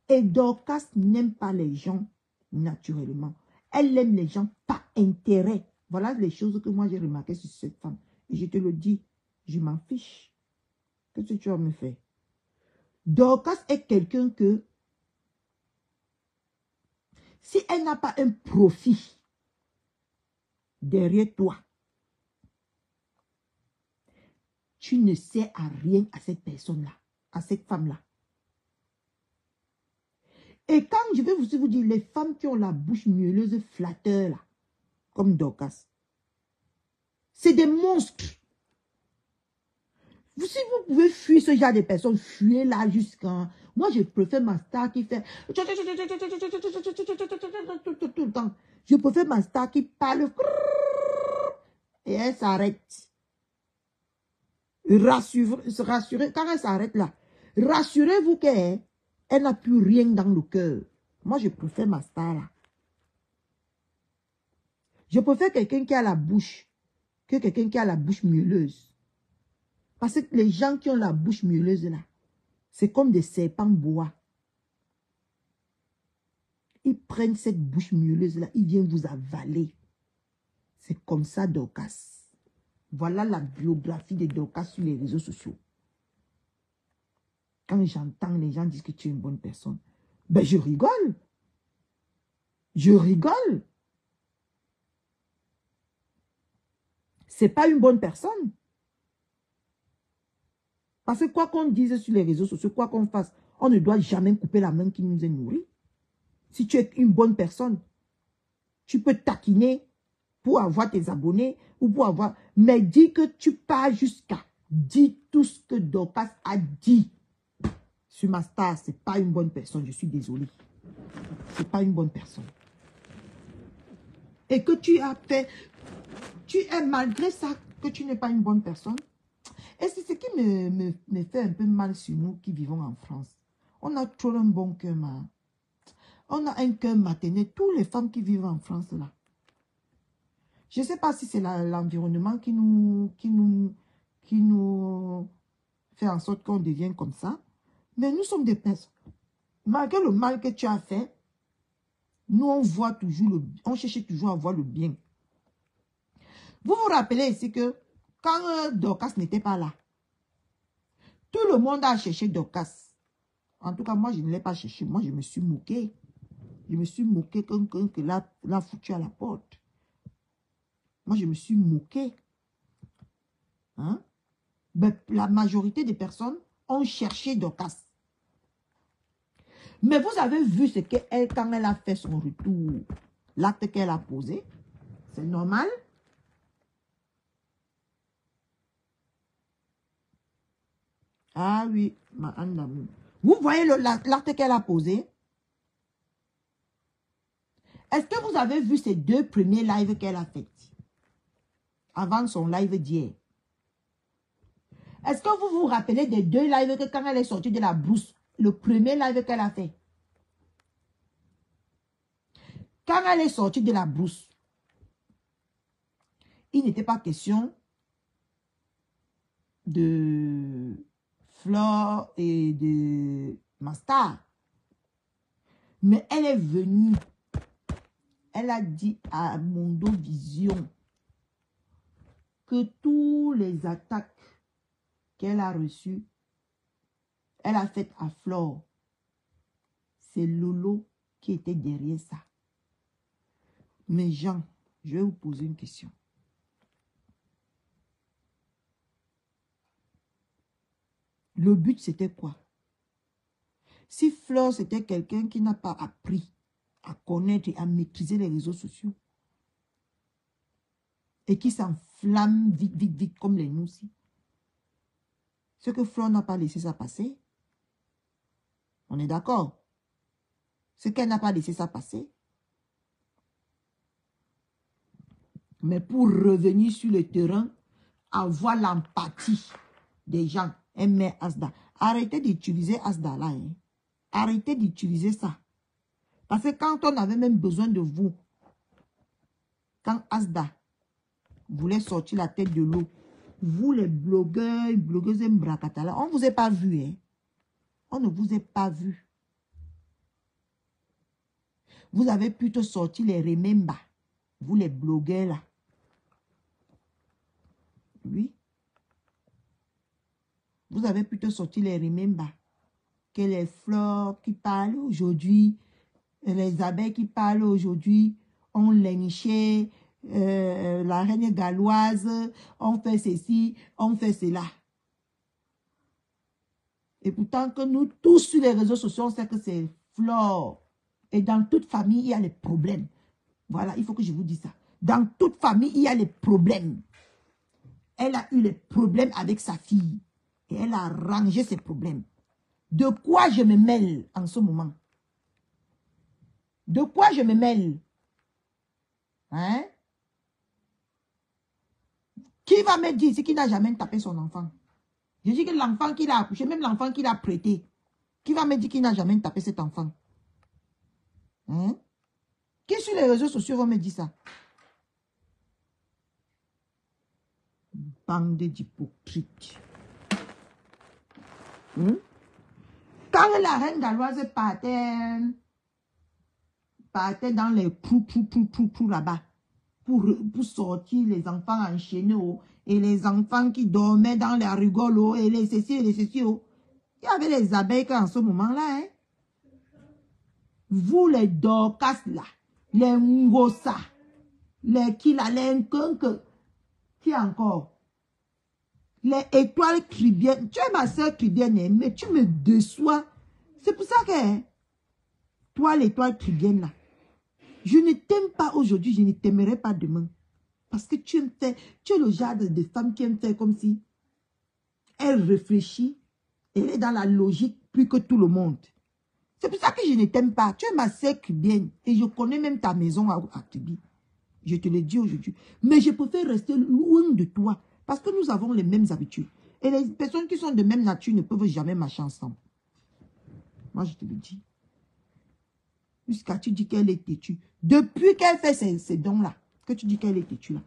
Et Dorcas n'aime pas les gens naturellement. Elle aime les gens par intérêt. Voilà les choses que moi j'ai remarquées sur cette femme. Et je te le dis, je m'en fiche. Qu'est-ce que tu vas me faire? Dorcas est quelqu'un que, si elle n'a pas un profit derrière toi, tu ne sers à rien à cette personne-là, à cette femme-là. Et quand je vais vous dire, les femmes qui ont la bouche mielleuse flatteur, là, comme Dorcas, c'est des monstres. Si vous pouvez fuir ce genre de personnes, fuyez là jusqu'à... Moi, je préfère ma star qui fait... tout le temps. Je préfère ma star qui parle... Et elle s'arrête. Rassurez, quand elle s'arrête là, rassurez-vous qu'elle n'a plus rien dans le cœur. Moi, je préfère ma star là. Je préfère quelqu'un qui a la bouche que quelqu'un qui a la bouche mielleuse. Parce que les gens qui ont la bouche mielleuse là, c'est comme des serpents bois. Ils prennent cette bouche mielleuse là, ils viennent vous avaler. C'est comme ça Dorcas. Voilà la biographie de Dorcas sur les réseaux sociaux. Quand j'entends les gens dire que tu es une bonne personne, ben je rigole. Je rigole. C'est pas une bonne personne. Parce que quoi qu'on dise sur les réseaux sociaux, quoi qu'on fasse, on ne doit jamais couper la main qui nous est nourrie. Si tu es une bonne personne, tu peux taquiner pour avoir tes abonnés ou pour avoir... Mais dis que tu pars jusqu'à dire tout ce que Dorcas a dit sur ma star. Ce n'est pas une bonne personne, je suis désolée. Ce n'est pas une bonne personne. Et que tu as fait... Tu es malgré ça que tu n'es pas une bonne personne. Et c'est ce qui me fait un peu mal sur nous qui vivons en France. On a trop un bon cœur, man. On a un cœur maternel. Toutes les femmes qui vivent en France, là. Je ne sais pas si c'est l'environnement qui nous fait en sorte qu'on devienne comme ça. Mais nous sommes des personnes. Malgré le mal que tu as fait, nous, on voit toujours on cherche toujours à voir le bien. Vous vous rappelez ici que quand Dorcas n'était pas là, tout le monde a cherché Dorcas. En tout cas, moi, je ne l'ai pas cherché. Moi, je me suis moqué. Je me suis moqué que l'a foutu à la porte. Moi, je me suis moqué. Hein? Ben, la majorité des personnes ont cherché Dorcas. Mais vous avez vu ce qu'elle, quand elle a fait son retour, l'acte qu'elle a posé, c'est normal. Ah oui, ma Anne. Vous voyez l'acte qu'elle a posé? Est-ce que vous avez vu ces 2 premiers lives qu'elle a fait avant son live d'hier? Est-ce que vous vous rappelez des 2 lives que quand elle est sortie de la brousse, le premier live qu'elle a fait? Quand elle est sortie de la brousse, il n'était pas question de Flore et de Mastar. Mais elle est venue. Elle a dit à Mondo Vision que tous les attaques qu'elle a reçues, elle a faites à Flore. C'est Lolo qui était derrière ça. Mais Jean, je vais vous poser une question. Le but, c'était quoi? Si Flore, c'était quelqu'un qui n'a pas appris à connaître et à maîtriser les réseaux sociaux et qui s'enflamme vite, vite, vite, comme les nous aussi. Ce que Flore n'a pas laissé ça passer. On est d'accord? Ce qu'elle n'a pas laissé ça passer. Mais pour revenir sur le terrain, avoir l'empathie des gens, elle met Asda. Arrêtez d'utiliser Asda là. Hein. Arrêtez d'utiliser ça. Parce que quand on avait même besoin de vous, quand Asda voulait sortir la tête de l'eau, vous les blogueurs, blogueuses et bracatala, on ne vous a pas vu. Hein? On ne vous a pas vu. Vous avez plutôt sorti les remember, vous les blogueurs là. Oui. Vous avez plutôt sorti les remember que les fleurs qui parlent aujourd'hui, les abeilles qui parlent aujourd'hui, on lynché la reine galloise, on fait ceci, on fait cela. Et pourtant que nous tous sur les réseaux sociaux, on sait que c'est Flore. Et dans toute famille, il y a les problèmes. Voilà, il faut que je vous dise ça. Dans toute famille, il y a les problèmes. Elle a eu les problèmes avec sa fille. Et elle a rangé ses problèmes. De quoi je me mêle en ce moment? De quoi je me mêle? Hein? Qui va me dire ici qu'il n'a jamais tapé son enfant? Je dis que l'enfant qu'il a accouché, même l'enfant qu'il a prêté, qui va me dire qu'il n'a jamais tapé cet enfant? Hein? Qui sur les réseaux sociaux va me dire ça? Bande d'hypocrites. Quand la reine galloise partait dans les trous là-bas, pour sortir les enfants enchaînés, et les enfants qui dormaient dans les rigolos, et les ceci et les ceci, Il y avait les abeilles en ce moment-là. Hein? Vous, les Dorcas là, les Ngosa, les Kila, les Nkunke, qui encore? Les étoiles cribiennes. Tu es ma soeur cribienne, mais tu me déçois. C'est pour ça que, hein, toi, l'étoile cribienne là, je ne t'aime pas aujourd'hui, je ne t'aimerai pas demain. Parce que tu aimes faire, tu es le genre de femme qui aime faire comme si elle réfléchit, elle est dans la logique plus que tout le monde. C'est pour ça que je ne t'aime pas. Tu es ma sœur cribienne et je connais même ta maison à Tibi. Je te le dis aujourd'hui. Mais je préfère rester loin de toi parce que nous avons les mêmes habitudes. Et les personnes qui sont de même nature ne peuvent jamais marcher ensemble. Moi, je te le dis. Jusqu'à tu dis qu'elle est têtue. Depuis qu'elle fait ces dons-là, que tu dis qu'elle est têtue là.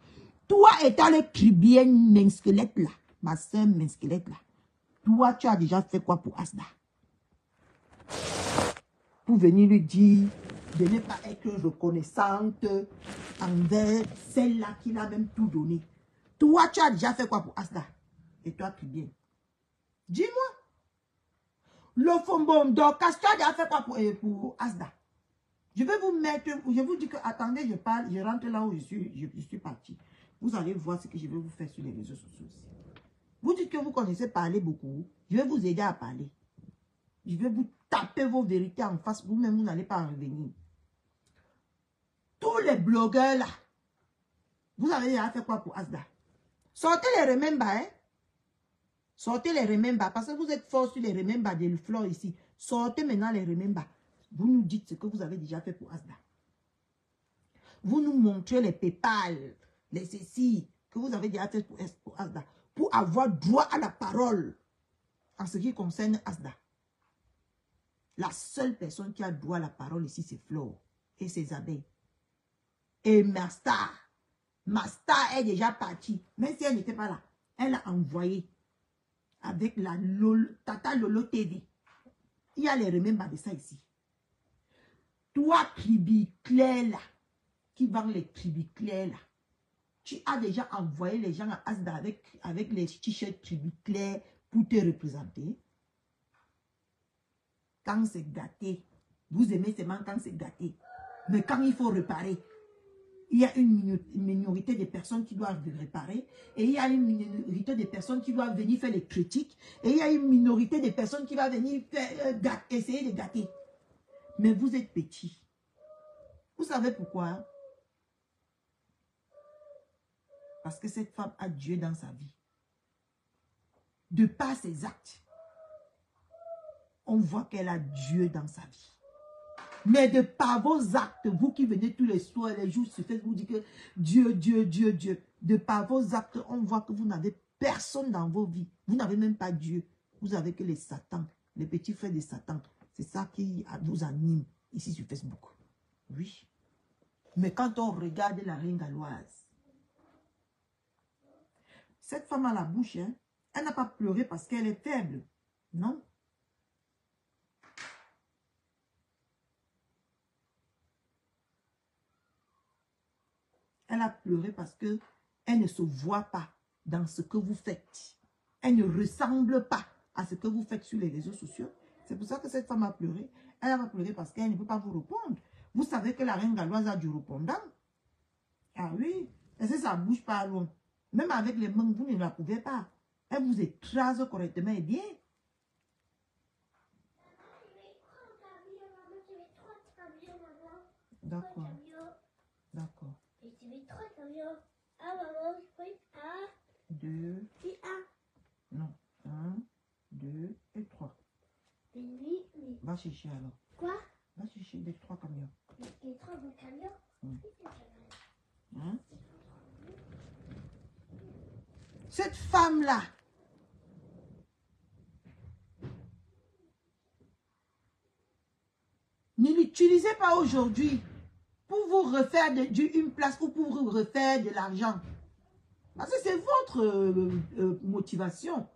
Toi étant le cribienne main squelette là, ma soeur main squelette là, toi tu as déjà fait quoi pour Asda? Pour venir lui dire de ne pas être reconnaissante envers celle-là qui l'a même tout donné. Toi tu as déjà fait quoi pour Asda? Et toi cribienne. Dis-moi. Le fombon Dorcas, tu as déjà fait quoi pour Asda? Je vais vous mettre, je vous dis que, attendez, je parle, je rentre là où je suis parti. Vous allez voir ce que je vais vous faire sur les réseaux sociaux aussi. Vous dites que vous connaissez parler beaucoup, je vais vous aider à parler. Je vais vous taper vos vérités en face, vous-même, vous n'allez pas en revenir. Tous les blogueurs là, vous avez déjà fait quoi pour Asda? Sortez les remember, hein? Sortez les remember, parce que vous êtes fort sur les remember de Flore ici. Sortez maintenant les remember. Vous nous dites ce que vous avez déjà fait pour Asda. Vous nous montrez les PayPal, les ceci que vous avez déjà fait pour Asda. Pour avoir droit à la parole en ce qui concerne Asda. La seule personne qui a droit à la parole ici, c'est Flore et ses abeilles. Et ma star est déjà partie. Même si elle n'était pas là, elle a envoyé avec la Tata Lolo TV. Il y a les remembers de ça ici. Toi, Tribi Claire là, qui vend les Tribi Claire là, tu as déjà envoyé les gens à Asda avec les t-shirts Tribi Claire pour te représenter. Quand c'est gâté, vous aimez seulement quand c'est gâté. Mais quand il faut réparer, il y a une minorité de personnes qui doivent réparer, et il y a une minorité de personnes qui doivent venir faire les critiques, et il y a une minorité de personnes qui va venir faire, essayer de gâter. Mais vous êtes petit. Vous savez pourquoi? Parce que cette femme a Dieu dans sa vie. De par ses actes, on voit qu'elle a Dieu dans sa vie. Mais de par vos actes, vous qui venez tous les soirs, les jours sur Facebook, vous dites que Dieu, Dieu, Dieu, Dieu. De par vos actes, on voit que vous n'avez personne dans vos vies. Vous n'avez même pas Dieu. Vous avez que les Satans, les petits frères de Satan. C'est ça qui vous anime ici sur Facebook. Oui. Mais quand on regarde la reine galloise, cette femme à la bouche, hein, elle n'a pas pleuré parce qu'elle est faible. Non. Elle a pleuré parce que elle ne se voit pas dans ce que vous faites. Elle ne ressemble pas à ce que vous faites sur les réseaux sociaux. C'est pour ça que cette femme a pleuré. Elle n'a pas pleuré parce qu'elle ne peut pas vous répondre. Vous savez que la reine galloise a du répondant. Ah oui. Et ça ne bouge pas loin. Même avec les mains, vous ne la pouvez pas. Elle vous écrase correctement et bien. D'accord. D'accord. 2. Non. 1, 2 et 3. Va chercher alors. Quoi? Va chercher les 3 camions. Les 3 camions? Hein? Cette femme-là, ne l'utilisez pas aujourd'hui pour vous refaire une place ou pour vous refaire de l'argent. Parce que c'est votre motivation.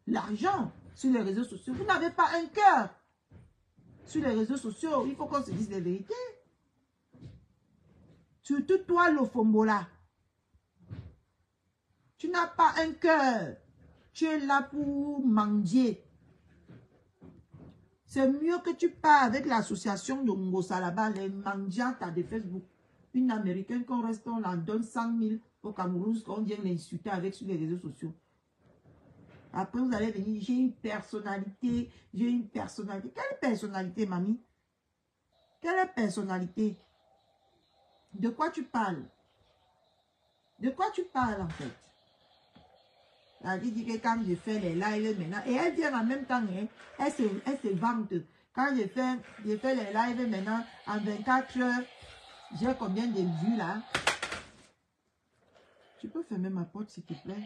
L'argent sur les réseaux sociaux. Vous n'avez pas un cœur. Sur les réseaux sociaux, il faut qu'on se dise les vérités. Surtout toi, le Fombola. Tu n'as pas un cœur. Tu es là pour mendier. C'est mieux que tu pars avec l'association de Ngosa là-bas, les mandiatas de Facebook. Une américaine qu'on reste, on la donne 100 000 au Cameroun, qu'on vient l'insulter avec sur les réseaux sociaux. Après, vous allez venir, j'ai une personnalité, j'ai une personnalité. Quelle personnalité, mamie? Quelle personnalité? De quoi tu parles? De quoi tu parles, en fait? Elle dit que quand je fais les lives maintenant, et elle vient en même temps, hein, elle se vante. Quand je fais les lives maintenant, en 24 heures, j'ai combien de vues là? Tu peux fermer ma porte, s'il te plaît?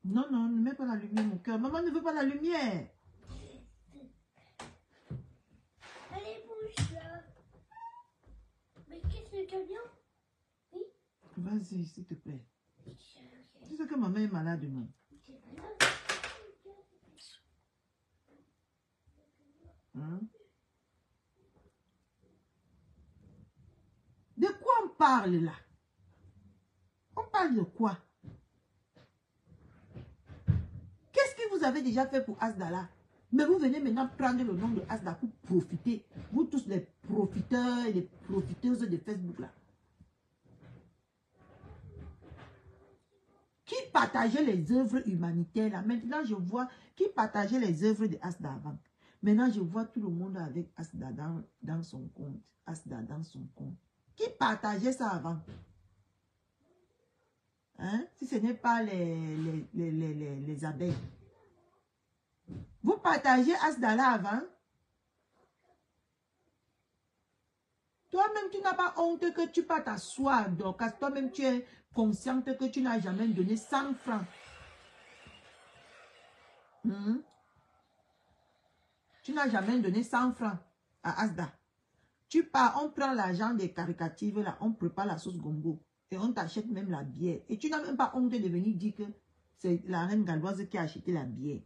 Non, non, ne mets pas la lumière, mon cœur. Maman ne veut pas la lumière. Allez, bouge là. Mais qu'est-ce que tu bien? Oui. Vas-y, s'il te plaît. Tu sais que maman est malade, non? Hein? De quoi on parle là? On parle de quoi? Qu'est-ce que vous avez déjà fait pour Asda là? Mais vous venez maintenant prendre le nom de Asda pour profiter. Vous tous les profiteurs et les profiteuses de Facebook là. Qui partageait les œuvres humanitaires là? Maintenant je vois qui partageait les œuvres de Asda avant. Maintenant je vois tout le monde avec Asda dans son compte. Asda dans son compte. Qui partageait ça avant? Hein? Si ce n'est pas les abeilles. Vous partagez Asda là avant? Toi-même, tu n'as pas honte que tu pas t'asseoir. Donc, toi-même, tu es consciente que tu n'as jamais donné 100 francs. Tu n'as jamais donné 100 francs à Asda. Tu pars, on prend l'argent des caricatives là, on prépare la sauce gombo. Et on t'achète même la bière. Et tu n'as même pas honte de venir dire que c'est la reine galloise qui a acheté la bière.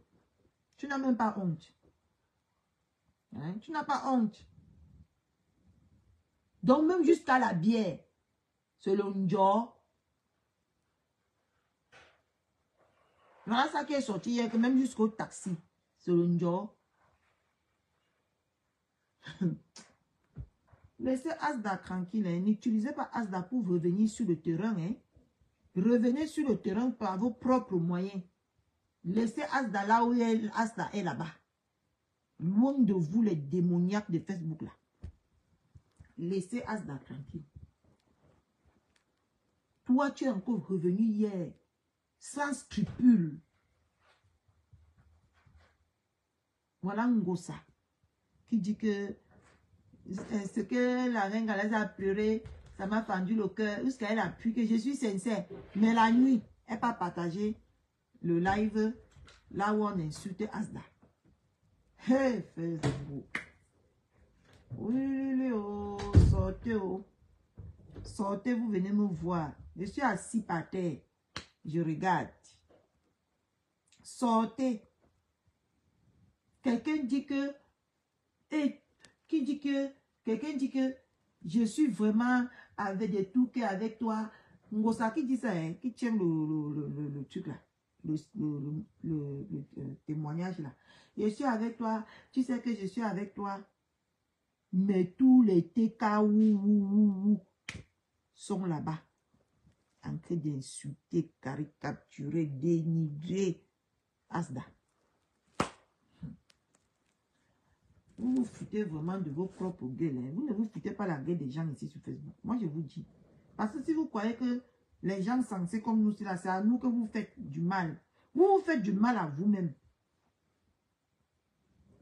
Tu n'as même pas honte. Hein? Tu n'as pas honte. Donc même jusqu'à la bière, selon Joe, voilà ça qui est sorti hier, que même jusqu'au taxi, selon Joe. Laissez Asda tranquille, hein. N'utilisez pas Asda pour revenir sur le terrain. Hein. Revenez sur le terrain par vos propres moyens. Laissez Asda là où Asda est là-bas. Loin de vous les démoniaques de Facebook là. Laissez Asda tranquille. Toi, tu es encore revenu hier, sans scrupule. Voilà Ngosa, qui dit que ce que la reine Galaise a pleuré, ça m'a fendu le cœur. Jusqu'à elle a pu que je suis sincère. Mais la nuit, elle n'a pas partagé le live là où on insulte Asda. Hey, Facebook. Oui, oh, sortez, oh. Sortez, vous venez me voir. Je suis assis par terre. Je regarde. Sortez. Quelqu'un dit que... Quelqu'un dit que je suis vraiment avec des trucs avec toi. Ngosa qui dit ça, hein, qui tient le truc là. Le témoignage là. Je suis avec toi. Tu sais que je suis avec toi. Mais tous les TK sont là-bas. En train d'insulter, caricaturer, dénigrer Asda. Vous vous foutez vraiment de vos propres gueules. Hein. Vous ne vous foutez pas la gueule des gens ici sur Facebook. Moi, je vous dis. Parce que si vous croyez que les gens sensés comme nous, c'est à nous que vous faites du mal. Vous vous faites du mal à vous-même.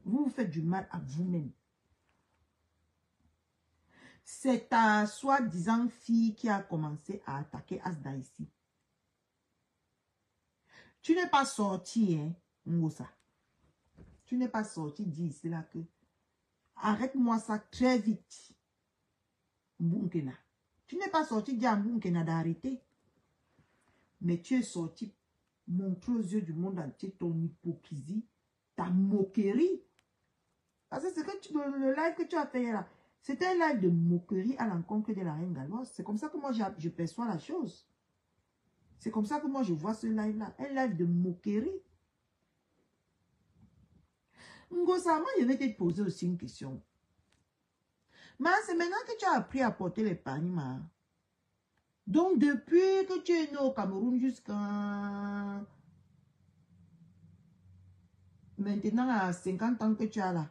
Vous vous faites du mal à vous-même. C'est ta soi-disant fille qui a commencé à attaquer Asda ici. Tu n'es pas sorti, hein, Ngosa. Tu n'es pas sorti d'ici là que arrête-moi ça très vite. Mbunkena. Tu n'es pas sorti dire à Mbunkena d'arrêter. Mais tu es sorti montrer aux yeux du monde entier ton hypocrisie, ta moquerie. Parce que c'est que le live que tu as fait là, c'était un live de moquerie à l'encontre de la reine galloise. C'est comme ça que moi je perçois la chose. C'est comme ça que moi, je vois ce live-là. Un live de moquerie. Ngosa, moi, je vais te poser aussi une question. Mais c'est maintenant que tu as appris à porter les pagnes, ma. Donc, depuis que tu es né au Cameroun jusqu'à... Maintenant, à 50 ans que tu as là.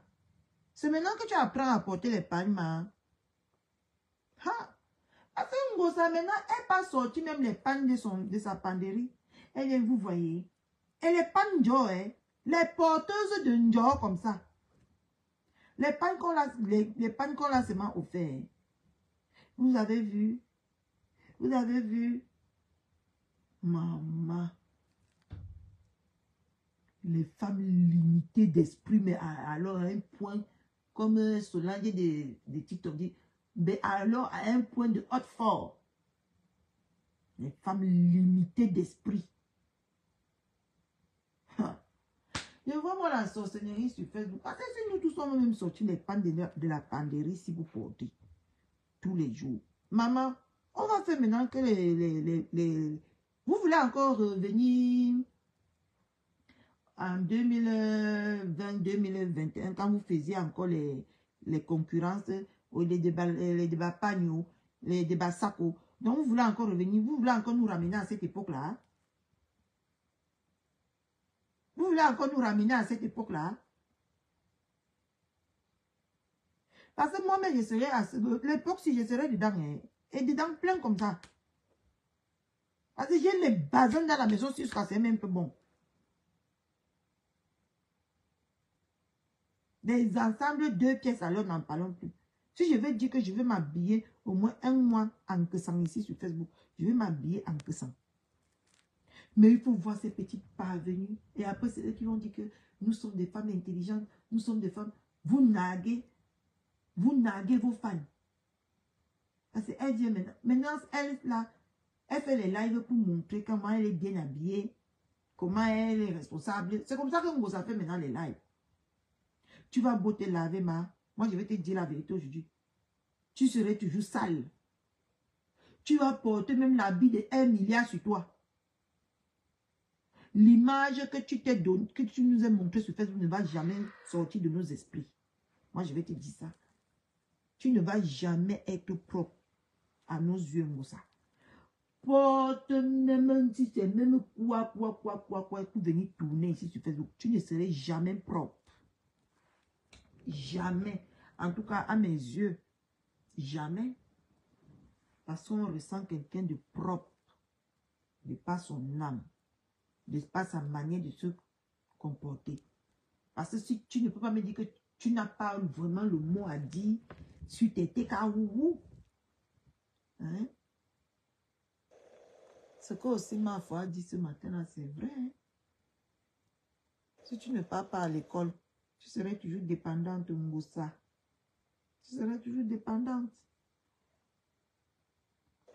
C'est maintenant que tu apprends à porter les pagnes, ma. Ha! Parce que Ngosa, maintenant, elle n'a pas sorti même les pannes de sa panderie. Elle est, vous voyez. Et les pannes Njo, hein, les porteuses de Njo comme ça. Les pannes qu'on l'a seulement offert. Vous avez vu? Vous avez vu? Maman. Les femmes limitées d'esprit, mais alors à un point, comme Solange de TikTok dit, mais alors à un point de haute fort. Les femmes limitées d'esprit. Je vois moi la sorcellerie sur Facebook. Parce que si nous tous sommes même sortis les pannes de la panderie, si vous portez tous les jours. Maman, on va faire maintenant que vous voulez encore revenir en 2020-2021 quand vous faisiez encore les concurrences, les débats pagno, les débats saco. Donc vous voulez encore revenir, vous voulez encore nous ramener à cette époque-là. Vous voulez encore nous ramener à cette époque-là? Parce que moi-même, je serais à l'époque, si je serais dedans, hein, et dedans plein comme ça. Parce que j'ai les bazins dans la maison jusqu'à c'est même peu bon. Des ensembles 2 pièces, alors n'en parlons plus. Si je vais dire que je vais m'habiller au moins 1 mois en Kessan ici sur Facebook, je vais m'habiller en Kessan. Mais il faut voir ces petites parvenues. Et après, c'est eux qui vont dire que nous sommes des femmes intelligentes, nous sommes des femmes. Vous naguez vos fans. Parce qu'elle dit maintenant, elle, là, elle fait les lives pour montrer comment elle est bien habillée, comment elle est responsable. C'est comme ça que vous avez fait maintenant les lives. Tu vas beau te laver, ma. Moi, je vais te dire la vérité aujourd'hui. Tu serais toujours sale. Tu vas porter même l'habit de 1 milliard sur toi. L'image que tu t'es donnée, que tu nous as montré sur Facebook ne va jamais sortir de nos esprits. Moi, je vais te dire ça. Tu ne vas jamais être propre à nos yeux, Moussa. Porte même si c'est même quoi, pour venir tourner ici sur Facebook. Tu ne serais jamais propre. Jamais. En tout cas, à mes yeux, jamais. Parce qu'on ressent quelqu'un de propre. De par son âme. De par sa manière de se comporter. Parce que si tu ne peux pas me dire que tu n'as pas vraiment le mot à dire sur tes TKOU. Hein? Ce que aussi ma foi a dit ce matin, c'est vrai. Hein? Si tu ne pars pas à l'école, tu serais toujours dépendante de Moussa. Tu serais toujours dépendante.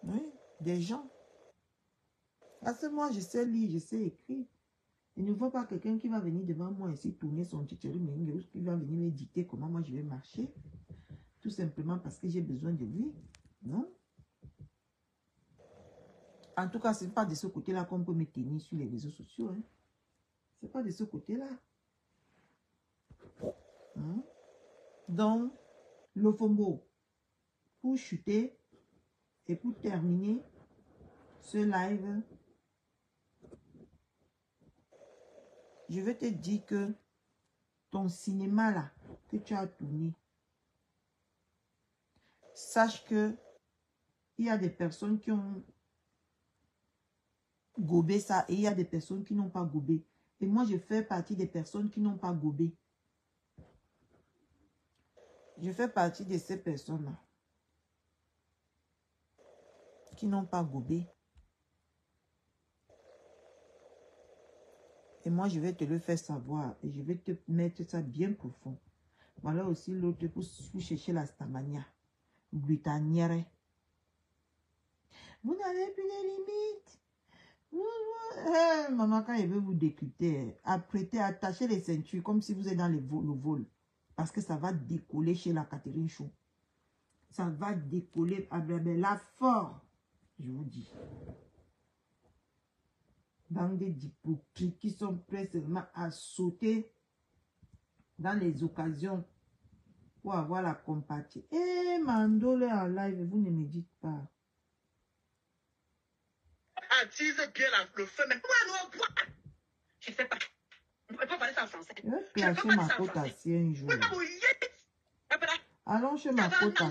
Oui, des gens. Parce que moi, je sais lire, je sais écrire. Il ne faut pas quelqu'un qui va venir devant moi ici tourner son titulaire, mais qui va venir me dicter comment moi je vais marcher. Tout simplement parce que j'ai besoin de lui. Non? En tout cas, ce n'est pas de ce côté-là qu'on peut me tenir sur les réseaux sociaux. Hein. Ce n'est pas de ce côté-là. Hein? Donc, le FOMO, pour chuter et pour terminer ce live, je vais te dire que ton cinéma là, que tu as tourné, sache que il y a des personnes qui ont gobé ça et il y a des personnes qui n'ont pas gobé. Et moi, je fais partie des personnes qui n'ont pas gobé. Je fais partie de ces personnes-là qui n'ont pas gobé. Et moi, je vais te le faire savoir. Et je vais te mettre ça bien profond. Voilà aussi l'autre pour chercher la stamania. Brutanière. Vous n'avez plus de limites. Maman, quand il veut vous décrypter, apprêtez, attachez les ceintures comme si vous êtes dans le vol. Parce que ça va décoller chez la Catherine Chou. Ça va décoller là fort. Je vous dis. Bande d'hypocrites qui sont prêts seulement à sauter dans les occasions pour avoir la compatie. Eh, Mandole en live, vous ne me dites pas. Attise bien le feu, mais je sais pas. On peut parler ça en français. Je vais clasher ma côte à 100 jours. Allons chez ma côte.